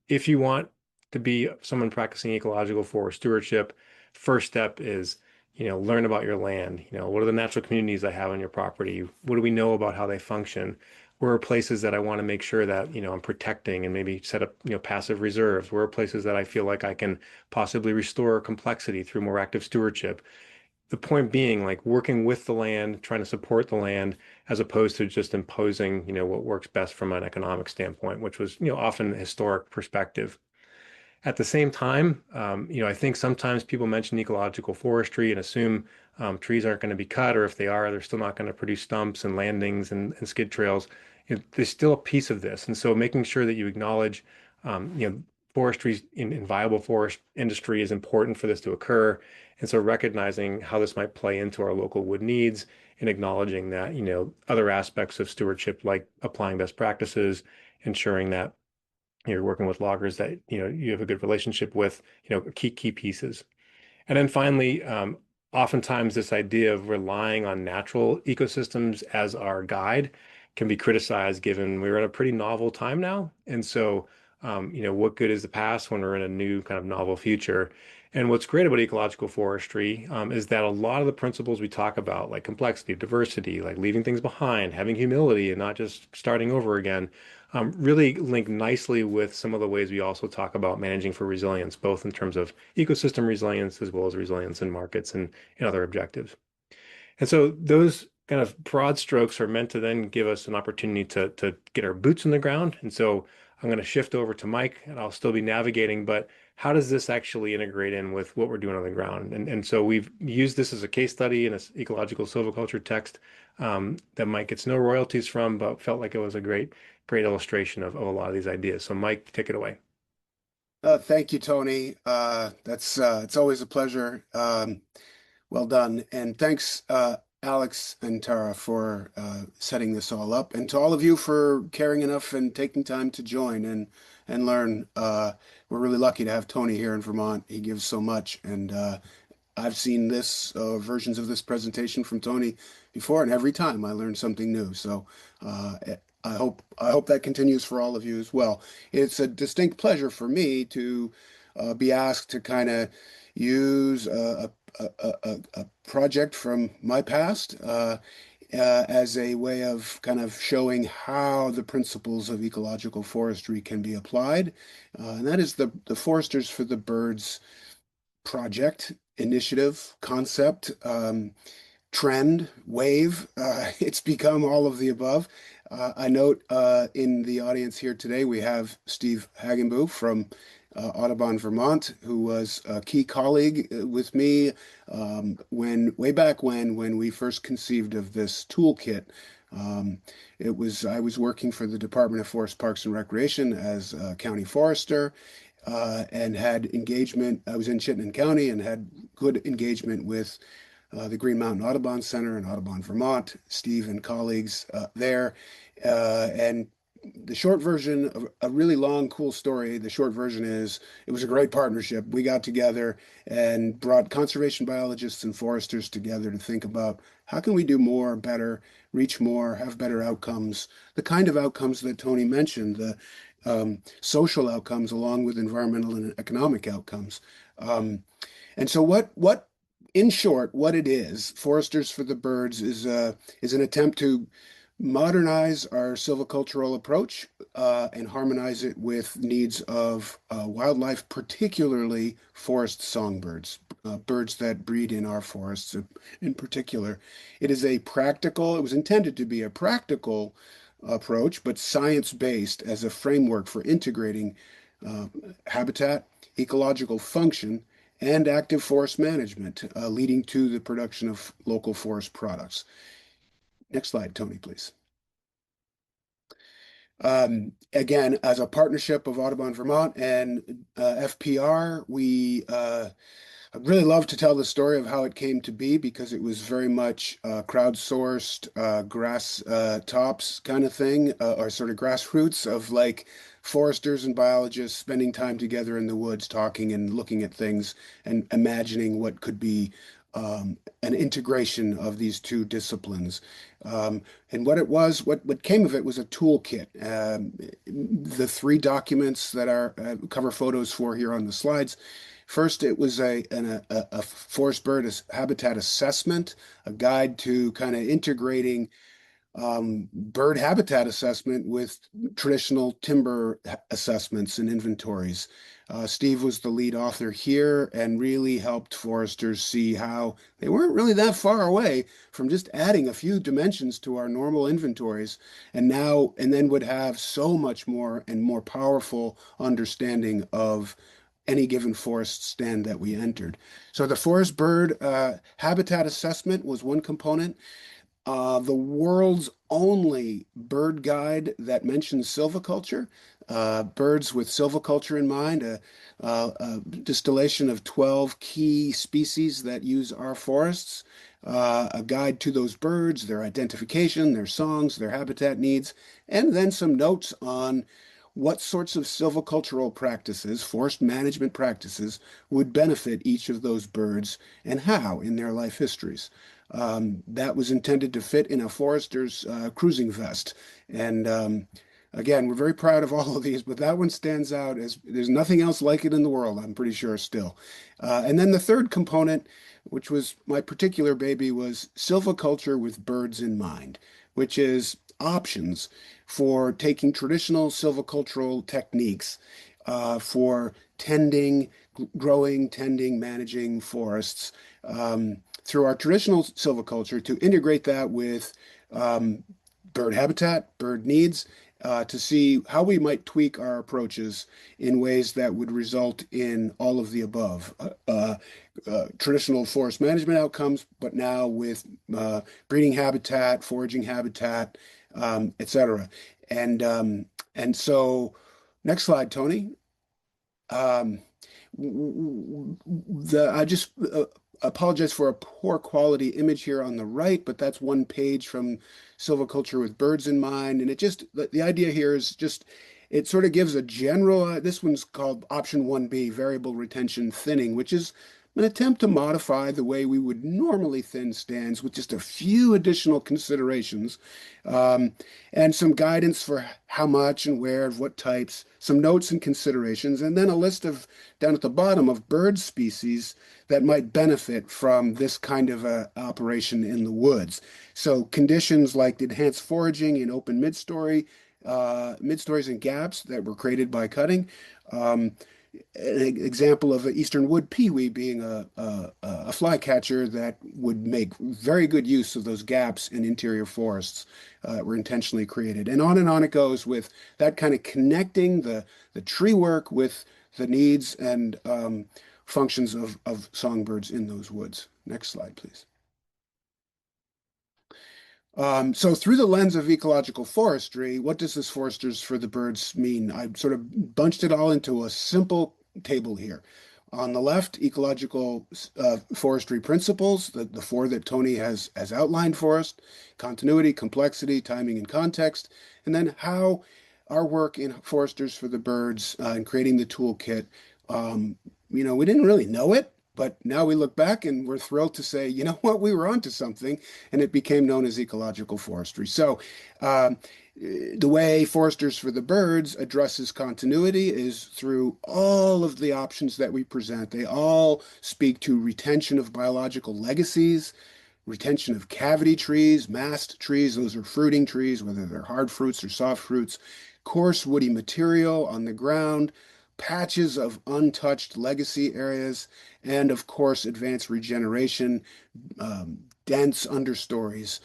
If you want to be someone practicing ecological forest stewardship, first step is, learn about your land. What are the natural communities I have on your property? What do we know about how they function? Where are places that I want to make sure that, I'm protecting and maybe set up, passive reserves? Where are places that I feel like I can possibly restore complexity through more active stewardship? The point being like working with the land, trying to support the land, as opposed to just imposing, what works best from an economic standpoint, which was, often a historic perspective. At the same time, I think sometimes people mention ecological forestry and assume trees aren't going to be cut, or if they are, they're still not going to produce stumps and landings and skid trails. There's still a piece of this, and so making sure that you acknowledge, forestry in viable forest industry is important for this to occur, and so recognizing how this might play into our local wood needs and acknowledging that, other aspects of stewardship like applying best practices, ensuring that you're working with loggers that you have a good relationship with, key pieces. And then finally, oftentimes this idea of relying on natural ecosystems as our guide can be criticized given we're in a pretty novel time now. And so, what good is the past when we're in a new kind of novel future? And what's great about ecological forestry is that a lot of the principles we talk about, like complexity, diversity, like leaving things behind, having humility, and not just starting over again, really link nicely with some of the ways we also talk about managing for resilience, both in terms of ecosystem resilience as well as resilience in markets and other objectives. And so those kind of broad strokes are meant to then give us an opportunity to get our boots in the ground. And so I'm going to shift over to Mike and I'll still be navigating, but how does this actually integrate in with what we're doing on the ground? And so we've used this as a case study in this ecological silviculture text that Mike gets no royalties from, but felt like it was a great illustration of a lot of these ideas. So Mike, take it away. Thank you, Tony. That's it's always a pleasure. Well done, and thanks, Alex and Tara, for setting this all up, and to all of you for caring enough and taking time to join and learn. We're really lucky to have Tony here in Vermont. He gives so much, and I've seen this versions of this presentation from Tony before, and every time I learn something new. So I hope that continues for all of you as well. It's a distinct pleasure for me to be asked to kind of use a project from my past as a way of kind of showing how the principles of ecological forestry can be applied. And that is the Foresters for the Birds project, initiative, concept, trend, wave. It's become all of the above. I note in the audience here today, we have Steve Hagenbu from Audubon, Vermont, who was a key colleague with me way back when we first conceived of this toolkit. Um, I was working for the Department of Forest, Parks, and Recreation as a county forester, and had engagement. I was in Chittenden County and had good engagement with the Green Mountain Audubon Center in Audubon, Vermont, Steve and colleagues there. And the short version of a really long, cool story, the short version is it was a great partnership. We got together and brought conservation biologists and foresters together to think about how can we do more, better, reach more, have better outcomes, the kind of outcomes that Tony mentioned, the social outcomes along with environmental and economic outcomes. And so in short, what it is, Foresters for the Birds is an attempt to modernize our silvicultural approach and harmonize it with needs of wildlife, particularly forest songbirds, birds that breed in our forests in particular. It was intended to be a practical approach, but science-based as a framework for integrating habitat, ecological function, and active forest management, leading to the production of local forest products. Next slide, Tony, please. Again, as a partnership of Audubon Vermont and FPR, I'd really love to tell the story of how it came to be because it was very much crowdsourced, grass tops kind of thing, or sort of grassroots of like foresters and biologists spending time together in the woods, talking and looking at things and imagining what could be an integration of these two disciplines. And what came of it was a toolkit. The three documents that are cover photos for here on the slides. First, it was a forest bird habitat assessment, a guide to kind of integrating bird habitat assessment with traditional timber assessments and inventories. Steve was the lead author here and really helped foresters see how they weren't really that far away from just adding a few dimensions to our normal inventories and then would have so much more and more powerful understanding of any given forest stand that we entered. So the forest bird habitat assessment was one component. The world's only bird guide that mentions silviculture, birds with silviculture in mind, a distillation of 12 key species that use our forests, a guide to those birds, their identification, their songs, their habitat needs, and then some notes on what sorts of silvicultural practices, forest management practices, would benefit each of those birds and how in their life histories. That was intended to fit in a forester's cruising vest. And again, we're very proud of all of these, but that one stands out as there's nothing else like it in the world, I'm pretty sure still. And then the third component, which was my particular baby, was silviculture with birds in mind, which is options for taking traditional silvicultural techniques for growing, managing forests through our traditional silviculture to integrate that with bird habitat, bird needs, to see how we might tweak our approaches in ways that would result in all of the above. Traditional forest management outcomes, but now with breeding habitat, foraging habitat, etc. And so, next slide, Tony. I just apologize for a poor quality image here on the right, but that's one page from Silviculture with Birds in Mind. And the idea here is it sort of gives a general, this one's called option 1B, variable retention thinning, which is an attempt to modify the way we would normally thin stands with just a few additional considerations, and some guidance for how much and where, of what types, some notes and considerations, and then a list down at the bottom of bird species that might benefit from this kind of operation in the woods. So conditions like enhanced foraging in open midstories and gaps that were created by cutting. An example of an eastern wood pewee being a flycatcher that would make very good use of those gaps in interior forests that were intentionally created. And on it goes with that kind of connecting the tree work with the needs and functions of songbirds in those woods. Next slide, please. So through the lens of ecological forestry, what does this foresters for the birds mean? I sort of bunched it all into a simple table here. On the left, ecological forestry principles, the four that Tony has outlined for us: continuity, complexity, timing, and context. And then how our work in Foresters for the Birds and creating the toolkit, we didn't really know it, but now we look back and we're thrilled to say, you know what, we were onto something, and it became known as ecological forestry. So the way Foresters for the Birds addresses continuity is through all of the options that we present. They all speak to retention of biological legacies, retention of cavity trees, mast trees, those are fruiting trees, whether they're hard fruits or soft fruits, coarse woody material on the ground, patches of untouched legacy areas, and of course, advanced regeneration, dense understories,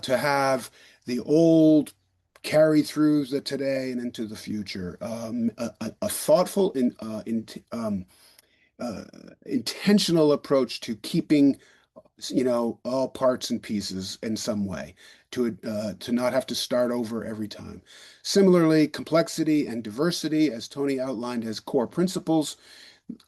to have the old carry through the today and into the future. A thoughtful intentional approach to keeping all parts and pieces in some way to not have to start over every time. Similarly, complexity and diversity, as Tony outlined as core principles,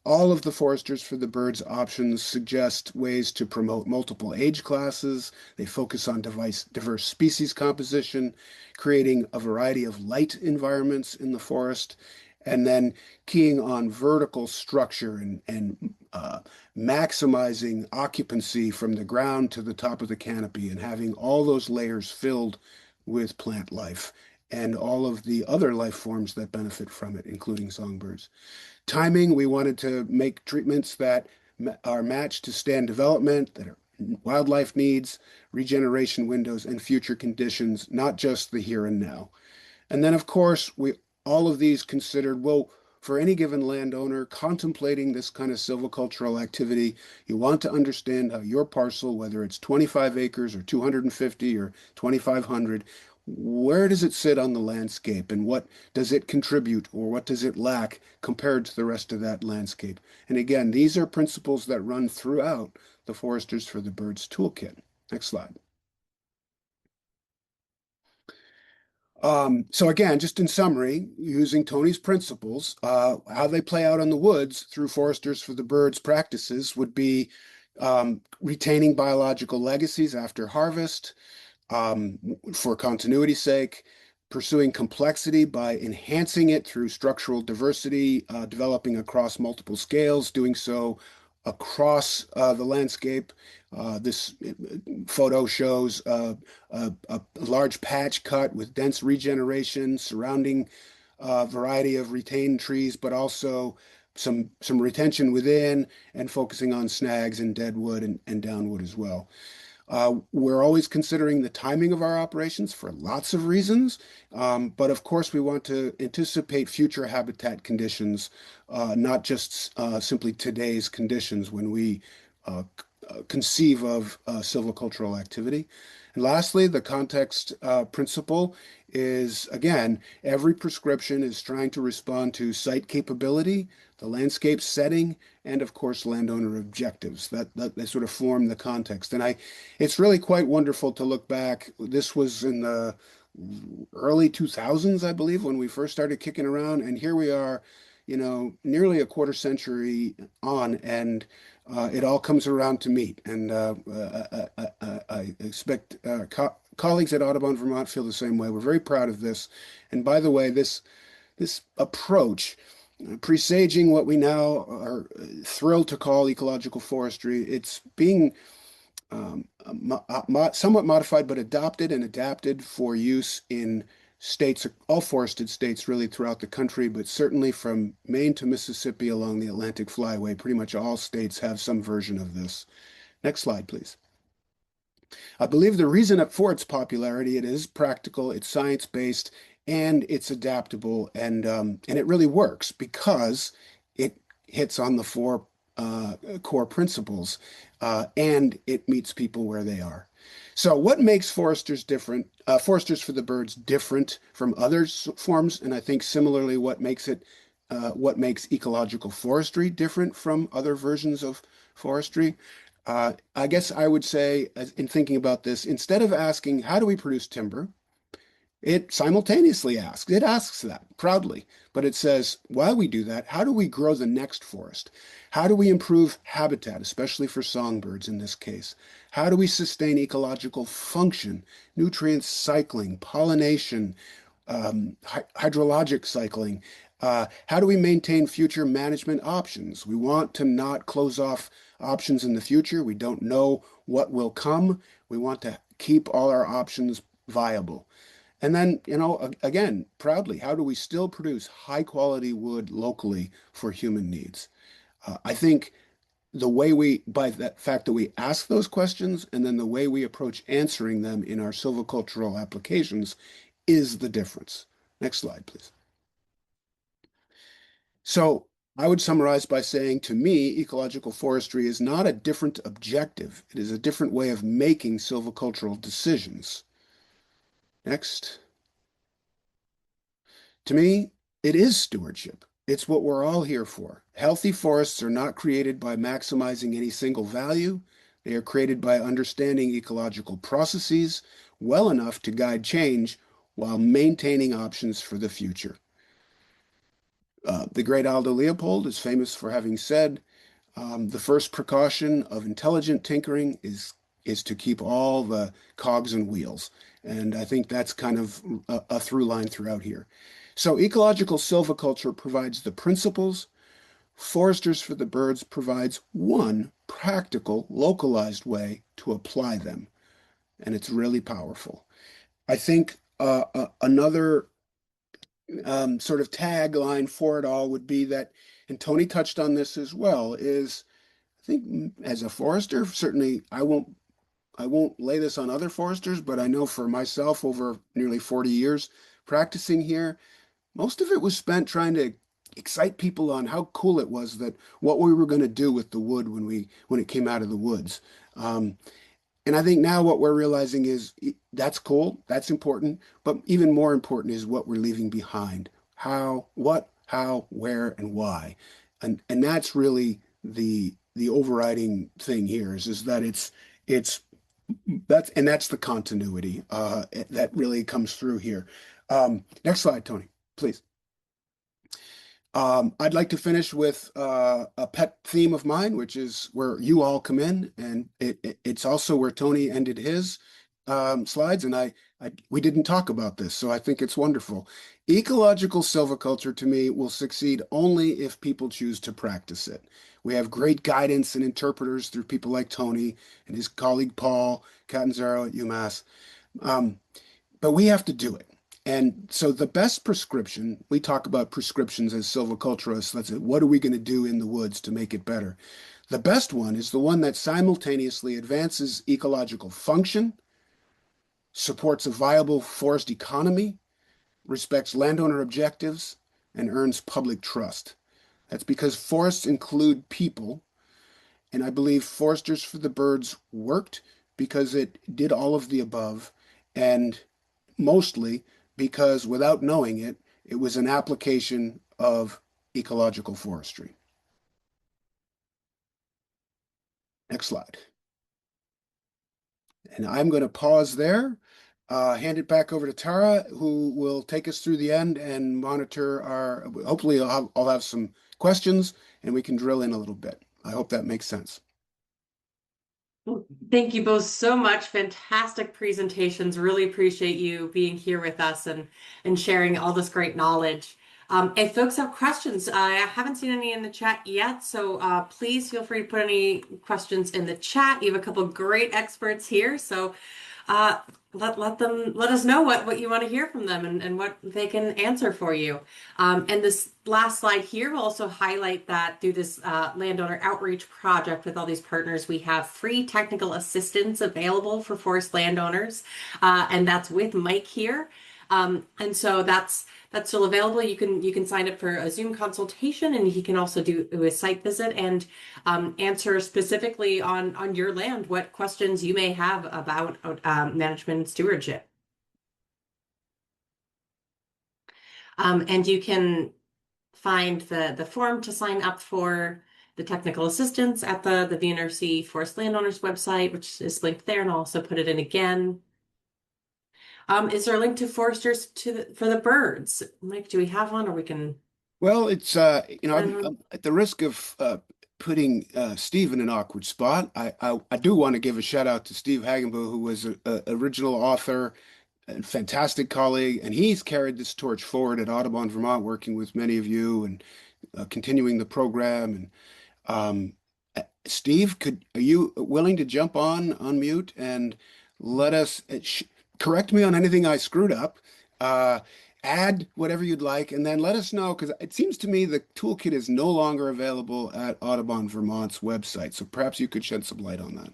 all of the Foresters for the Birds options suggest ways to promote multiple age classes. They focus on diverse species composition, creating a variety of light environments in the forest, and then keying on vertical structure and maximizing occupancy from the ground to the top of the canopy and having all those layers filled with plant life and all of the other life forms that benefit from it, including songbirds. Timing, we wanted to make treatments that are matched to stand development, that are wildlife needs, regeneration windows, and future conditions, not just the here and now. And then, of course, all of these considered, well, for any given landowner contemplating this kind of silvicultural activity, you want to understand how your parcel, whether it's 25 acres or 250 or 2,500, where does it sit on the landscape and what does it contribute or what does it lack compared to the rest of that landscape? And again, these are principles that run throughout the Foresters for the Birds toolkit. Next slide. So again, just in summary, using Tony's principles, how they play out in the woods through Foresters for the Birds practices would be retaining biological legacies after harvest, for continuity's sake, pursuing complexity by enhancing it through structural diversity, developing across multiple scales, doing so across the landscape. This photo shows a large patch cut with dense regeneration surrounding a variety of retained trees, but also some retention within and focusing on snags and deadwood and downwood as well. We're always considering the timing of our operations for lots of reasons, but of course we want to anticipate future habitat conditions, not just simply today's conditions when we conceive of silvicultural activity. And lastly, the context principle is, again, every prescription is trying to respond to site capability, the landscape setting, and of course, landowner objectives that sort of form the context. And it's really quite wonderful to look back. This was in the early 2000s, I believe, when we first started kicking around. And here we are, nearly a quarter century on, and it all comes around to meet. And I expect colleagues at Audubon Vermont feel the same way. We're very proud of this. And by the way, this approach, presaging what we now are thrilled to call ecological forestry, it's being somewhat modified but adopted and adapted for use in states, all forested states really throughout the country, but certainly from Maine to Mississippi along the Atlantic Flyway, pretty much all states have some version of this. Next slide, please. I believe the reason for its popularity, it is practical, it's science-based, and it's adaptable, and it really works because it hits on the four core principles, and it meets people where they are. So what makes Foresters for the Birds different from other forms, and I think similarly what makes it what makes ecological forestry different from other versions of forestry. I guess I would say, in thinking about this, instead of asking, how do we produce timber? It simultaneously asks, it asks that proudly, but it says, while we do that, how do we grow the next forest? How do we improve habitat, especially for songbirds in this case? How do we sustain ecological function, nutrient cycling, pollination, hydrologic cycling? How do we maintain future management options? We want to not close off options in the future. We don't know what will come. We want to keep all our options viable. And then, again, proudly, how do we still produce high quality wood locally for human needs? I think by that fact that we ask those questions and then the way we approach answering them in our silvicultural applications is the difference. Next slide, please. So I would summarize by saying, to me, ecological forestry is not a different objective. It is a different way of making silvicultural decisions. Next. To me, it is stewardship. It's what we're all here for. Healthy forests are not created by maximizing any single value. They are created by understanding ecological processes well enough to guide change while maintaining options for the future. The great Aldo Leopold is famous for having said, the first precaution of intelligent tinkering is to keep all the cogs and wheels. And I think that's kind of a through line throughout here. So ecological silviculture provides the principles. Foresters for the Birds provides one practical, localized way to apply them. And it's really powerful. I think another sort of tagline for it all would be that, and Tony touched on this as well, is I think as a forester, certainly I won't lay this on other foresters, but I know for myself over nearly 40 years practicing here, most of it was spent trying to excite people on how cool it was, that what we were going to do with the wood when it came out of the woods. And I think now what we're realizing is that's cool, that's important, but even more important is what we're leaving behind. How, where, and why. And that's really the overriding thing here is that that's the continuity that really comes through here. Next slide, Tony, please. I'd like to finish with a pet theme of mine, which is where you all come in, and it's also where Tony ended his slides, and we didn't talk about this, so I think it's wonderful. Ecological silviculture, to me, will succeed only if people choose to practice it. We have great guidance and interpreters through people like Tony and his colleague Paul Catanzaro at UMass, but we have to do it. And so the best prescription, we talk about prescriptions as silviculturists, that's it. What are we going to do in the woods to make it better? The best one is the one that simultaneously advances ecological function, supports a viable forest economy, respects landowner objectives, and earns public trust. That's because forests include people, and I believe Foresters for the Birds worked because it did all of the above, and mostly because without knowing it, it was an application of ecological forestry. Next slide. And I'm going to pause there, hand it back over to Tara, who will take us through the end and monitor hopefully I'll have some questions and we can drill in a little bit. I hope that makes sense. Thank you both so much. Fantastic presentations. Really appreciate you being here with us and sharing all this great knowledge. If folks have questions, I haven't seen any in the chat yet, so please feel free to put any questions in the chat. You have a couple of great experts here, so let us know what you want to hear from them and what they can answer for you. And this last slide here will also highlight that through this landowner outreach project with all these partners, we have free technical assistance available for forest landowners, and that's with Mike here. And so that's still available. You can sign up for a Zoom consultation, and he can also do a site visit and answer specifically on your land what questions you may have about management and stewardship. And you can find the form to sign up for the technical assistance at the VNRC Forest Landowners website, which is linked there, and I'll also put it in again. Is there a link to foresters for the birds? Mike, do we have one, or we can? Well, it's I'm at the risk of putting Steve in an awkward spot. I do want to give a shout out to Steve Hagenbu, who was a original author, a fantastic colleague, and he's carried this torch forward at Audubon, Vermont, working with many of you and continuing the program. And Steve, are you willing to jump on mute and let us correct me on anything I screwed up? Add whatever you'd like, and then let us know, because it seems to me the toolkit is no longer available at Audubon Vermont's website. So perhaps you could shed some light on that.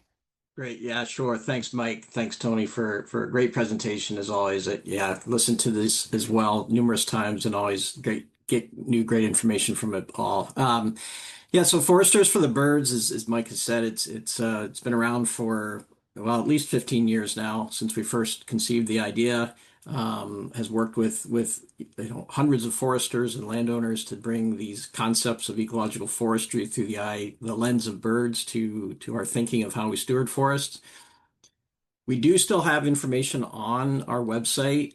Great. Yeah, sure. Thanks, Mike. Thanks, Tony, for a great presentation as always. Yeah, listened to this as well numerous times and always get great information from it all. Yeah, so Foresters for the Birds, as Mike has said, it's been around for, well, at least 15 years now since we first conceived the idea. Has worked with hundreds of foresters and landowners to bring these concepts of ecological forestry through the lens of birds to our thinking of how we steward forests. We do still have information on our website,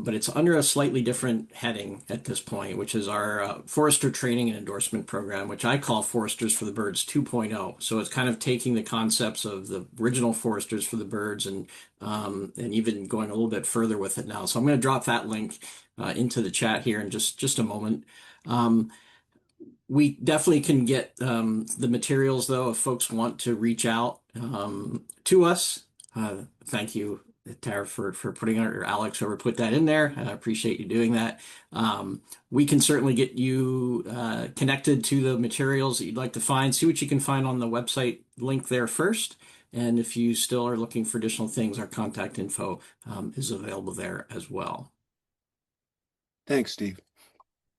but it's under a slightly different heading at this point, which is our Forester Training and Endorsement Program, which I call Foresters for the Birds 2.0. So it's kind of taking the concepts of the original Foresters for the Birds and even going a little bit further with it now. So I'm going to drop that link into the chat here in just a moment. We definitely can get the materials, though, if folks want to reach out to us. Thank you, Tara, for putting or Alex, whoever put that in there. I appreciate you doing that. We can certainly get you connected to the materials that you'd like to find. See what you can find on the website link there first. And if you still are looking for additional things, our contact info is available there as well. Thanks, Steve.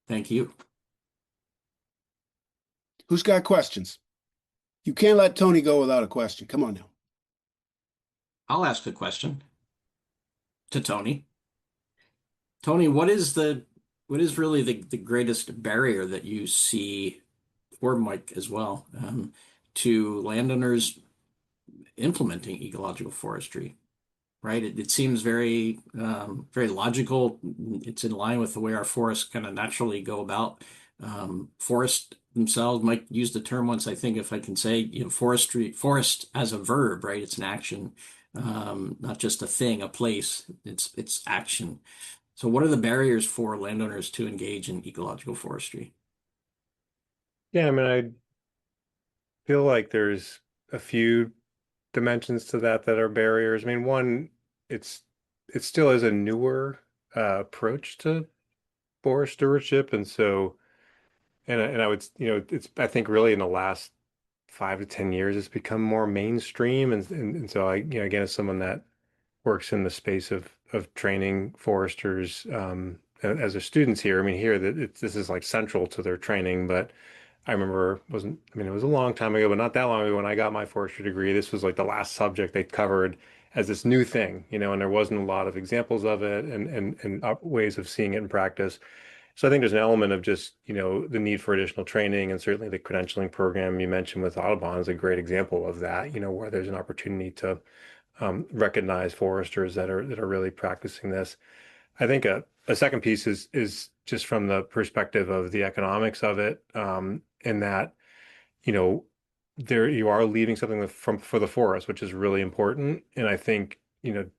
Thank you. Who's got questions? You can't let Tony go without a question. Come on now. I'll ask a question to Tony. Tony, what is really the greatest barrier that you see, or Mike as well, to landowners implementing ecological forestry? Right? It seems very logical. It's in line with the way our forests kind of naturally go about. Forest themselves, Mike used the term once, I think, if I can say, forest as a verb, right? It's an action. Not just a thing, a place, it's action. So what are the barriers for landowners to engage in ecological forestry? Yeah, I mean, I feel like there's a few dimensions to that are barriers. I mean, one, it still is a newer approach to forest stewardship, and so and I would, it's, I think, really in the last 5 to 10 years it's become more mainstream, and so again, as someone that works in the space of training foresters as their students here, I mean, here that this is like central to their training. But I remember it was a long time ago, but not that long ago when I got my forestry degree, this was like the last subject they covered as this new thing, and there wasn't a lot of examples of it and ways of seeing it in practice. So I think there's an element of just, the need for additional training, and certainly the credentialing program you mentioned with Audubon is a great example of that, where there's an opportunity to recognize foresters that are really practicing this. I think a second piece is just from the perspective of the economics of it, in that, there you are leaving something for the forest, which is really important. And I think,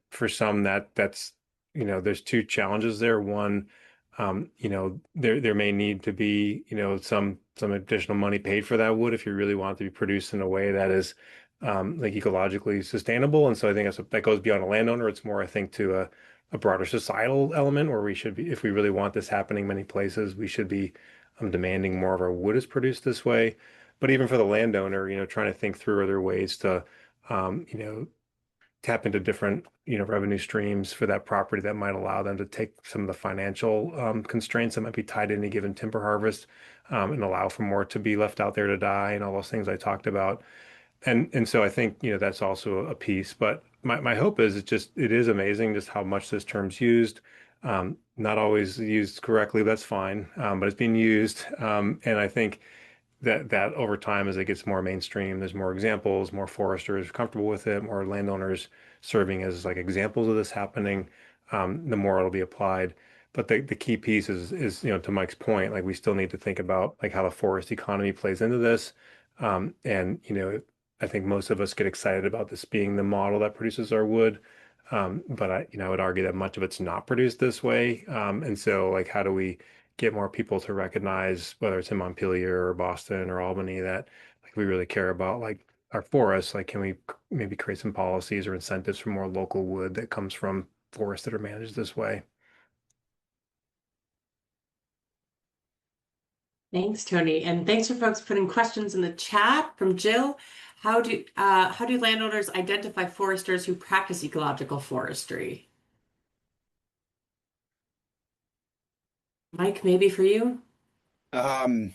for some that's, there's two challenges there. One, there may need to be, some additional money paid for that wood if you really want it to be produced in a way that is like ecologically sustainable. And so I think that goes beyond a landowner. It's more, I think, to a broader societal element, where we should be, if we really want this happening many places, we should be demanding more of our wood is produced this way. But even for the landowner, trying to think through other ways to, tap into different, revenue streams for that property that might allow them to take some of the financial constraints that might be tied to any given timber harvest, and allow for more to be left out there to die and all those things I talked about. And so I think, that's also a piece. But my hope is it is amazing just how much this term's used. Not always used correctly, that's fine, but it's being used. And I think that over time, as it gets more mainstream, there's more examples, more foresters comfortable with it, more landowners serving as like examples of this happening, the more it'll be applied. But the key piece is, to Mike's point, like we still need to think about like how the forest economy plays into this. And, I think most of us get excited about this being the model that produces our wood. But I would argue that much of it's not produced this way. And so like, how do we get more people to recognize, whether it's in Montpelier or Boston or Albany, that like we really care about like our forests? Like, can we maybe create some policies or incentives for more local wood that comes from forests that are managed this way? Thanks, Tony, and thanks for folks putting questions in the chat. From Jill, how do landowners identify foresters who practice ecological forestry? Mike, maybe for you? Um,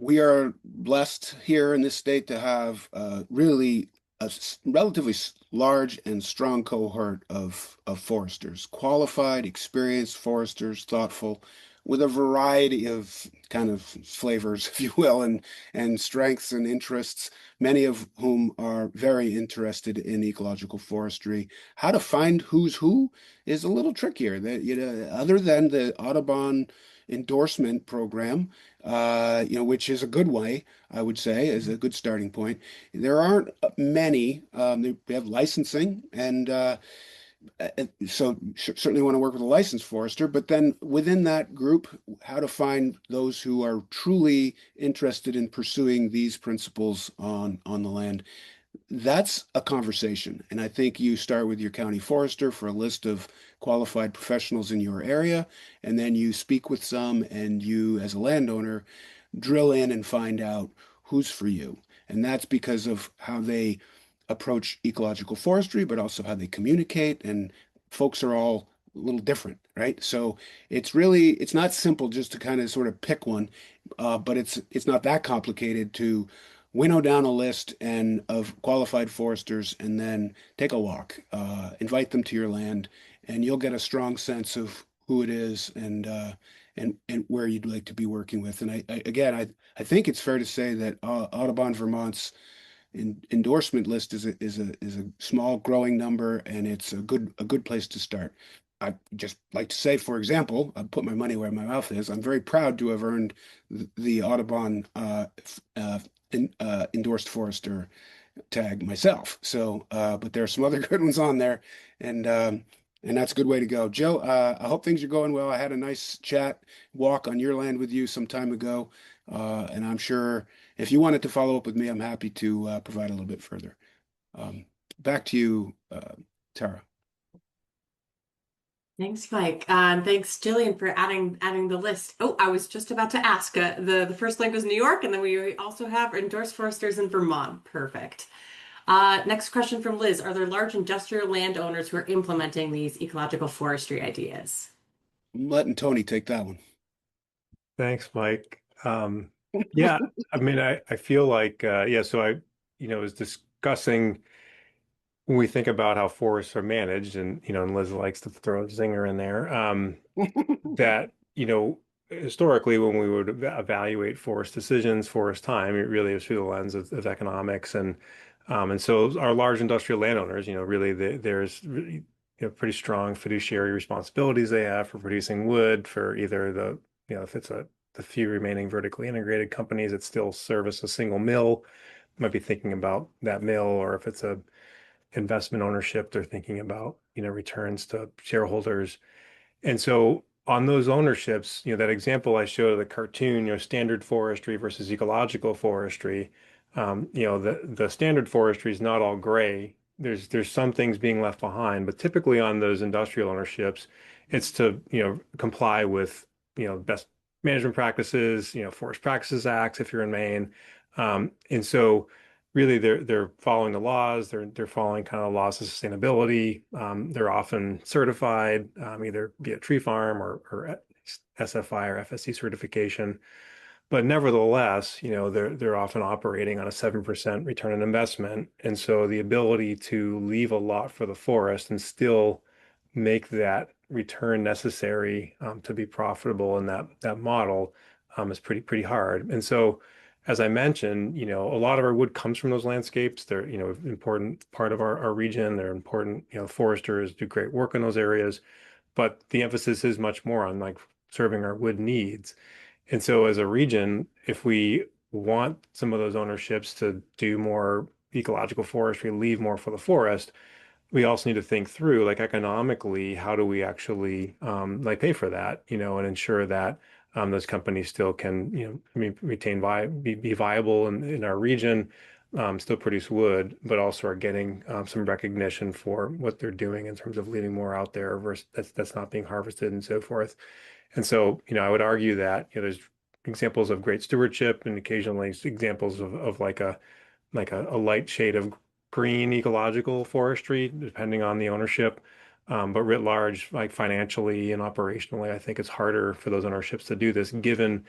we are blessed here in this state to have really a relatively large and strong cohort of foresters, qualified, experienced foresters, thoughtful, with a variety of kind of flavors, if you will, and strengths and interests, many of whom are very interested in ecological forestry. How to find who's who is a little trickier. That, other than the Audubon endorsement program, which is a good way, I would say, is a good starting point. There aren't many. They have licensing, and so certainly want to work with a licensed forester. But then within that group, how to find those who are truly interested in pursuing these principles on the land. That's a conversation. And I think you start with your county forester for a list of qualified professionals in your area, and then you speak with some, and you, as a landowner, drill in and find out who's for you. And that's because of how they approach ecological forestry, but also how they communicate. And folks are all a little different, right? So it's not simple just to kind of sort of pick one, but it's not that complicated to winnow down a list and of qualified foresters and then take a walk, invite them to your land, and you'll get a strong sense of who it is and where you'd like to be working with. And I think it's fair to say that Audubon Vermont's endorsement list is a small growing number, and it's a good place to start. I'd just like to say, for example, I put my money where my mouth is. I'm very proud to have earned the Audubon endorsed forester tag myself. So, but there are some other good ones on there, and that's a good way to go. Joe, I hope things are going well. I had a nice chat walk on your land with you some time ago, and I'm sure if you wanted to follow up with me, I'm happy to provide a little bit further. Back to you, Tara. Thanks, Mike. And thanks, Jillian, for adding the list. Oh, I was just about to ask. The first link was New York, and then we also have endorsed foresters in Vermont. Perfect. Next question from Liz. Are there large industrial landowners who are implementing these ecological forestry ideas? I'm letting Tony take that one. Thanks, Mike. Yeah, I mean, I feel like, so I, was discussing when we think about how forests are managed, and Liz likes to throw a zinger in there, that, historically when we would evaluate forest decisions, forest time, it really is through the lens of economics. And so our large industrial landowners, really there's really, pretty strong fiduciary responsibilities they have for producing wood for either if it's the few remaining vertically integrated companies that still service a single mill, might be thinking about that mill, or if it's a investment ownership, they're thinking about, returns to shareholders. And so on those ownerships, that example I showed of the cartoon, standard forestry versus ecological forestry, the standard forestry is not all gray. There's some things being left behind, but typically on those industrial ownerships, it's to, comply with, best management practices, Forest Practices Acts if you're in Maine. And so really they're following the laws, they're following kind of laws of sustainability. They're often certified, either via tree farm or SFI or FSC certification. But nevertheless, they're often operating on a 7% return on investment. And so the ability to leave a lot for the forest and still make that return necessary to be profitable in that model is pretty hard. And so, as I mentioned, a lot of our wood comes from those landscapes. They're, important part of our region. They're important, foresters do great work in those areas, but the emphasis is much more on like serving our wood needs. And so as a region, if we want some of those ownerships to do more ecological forestry, leave more for the forest, we also need to think through, like, economically, how do we actually like pay for that, and ensure that those companies still can, retain be viable in our region, still produce wood, but also are getting some recognition for what they're doing in terms of leaving more out there versus that's not being harvested and so forth. And so, I would argue that, there's examples of great stewardship and occasionally examples of like a light shade of green ecological forestry, depending on the ownership. But writ large, like financially and operationally, I think it's harder for those ownerships to do this, given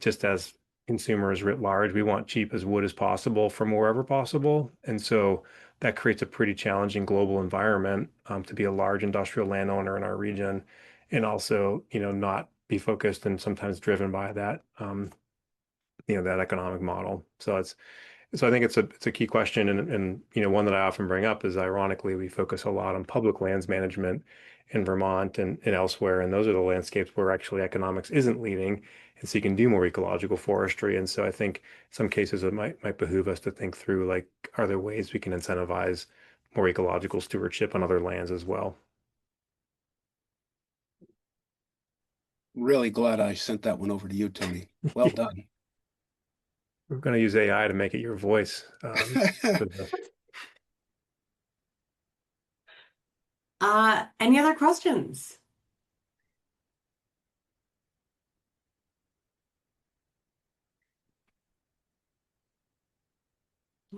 just as consumers writ large, we want cheap as wood as possible from wherever possible. And so that creates a pretty challenging global environment to be a large industrial landowner in our region and also, not be focused and sometimes driven by that, that economic model. So I think it's a key question, and one that I often bring up is, ironically, we focus a lot on public lands management in Vermont and elsewhere, and those are the landscapes where actually economics isn't leading, and so you can do more ecological forestry. And so I think in some cases it might behoove us to think through, like, are there ways we can incentivize more ecological stewardship on other lands as well? Really glad I sent that one over to you, Tony. Well done. We're going to use AI to make it your voice. Any other questions?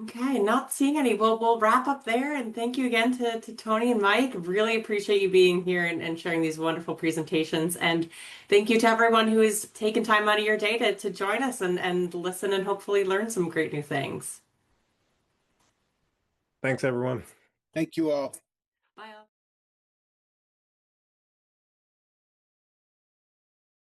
Okay, not seeing any. We'll wrap up there, and thank you again to Tony and Mike. Really appreciate you being here and sharing these wonderful presentations. And thank you to everyone who has taken time out of your day to join us and listen and hopefully learn some great new things. Thanks, everyone. Thank you all.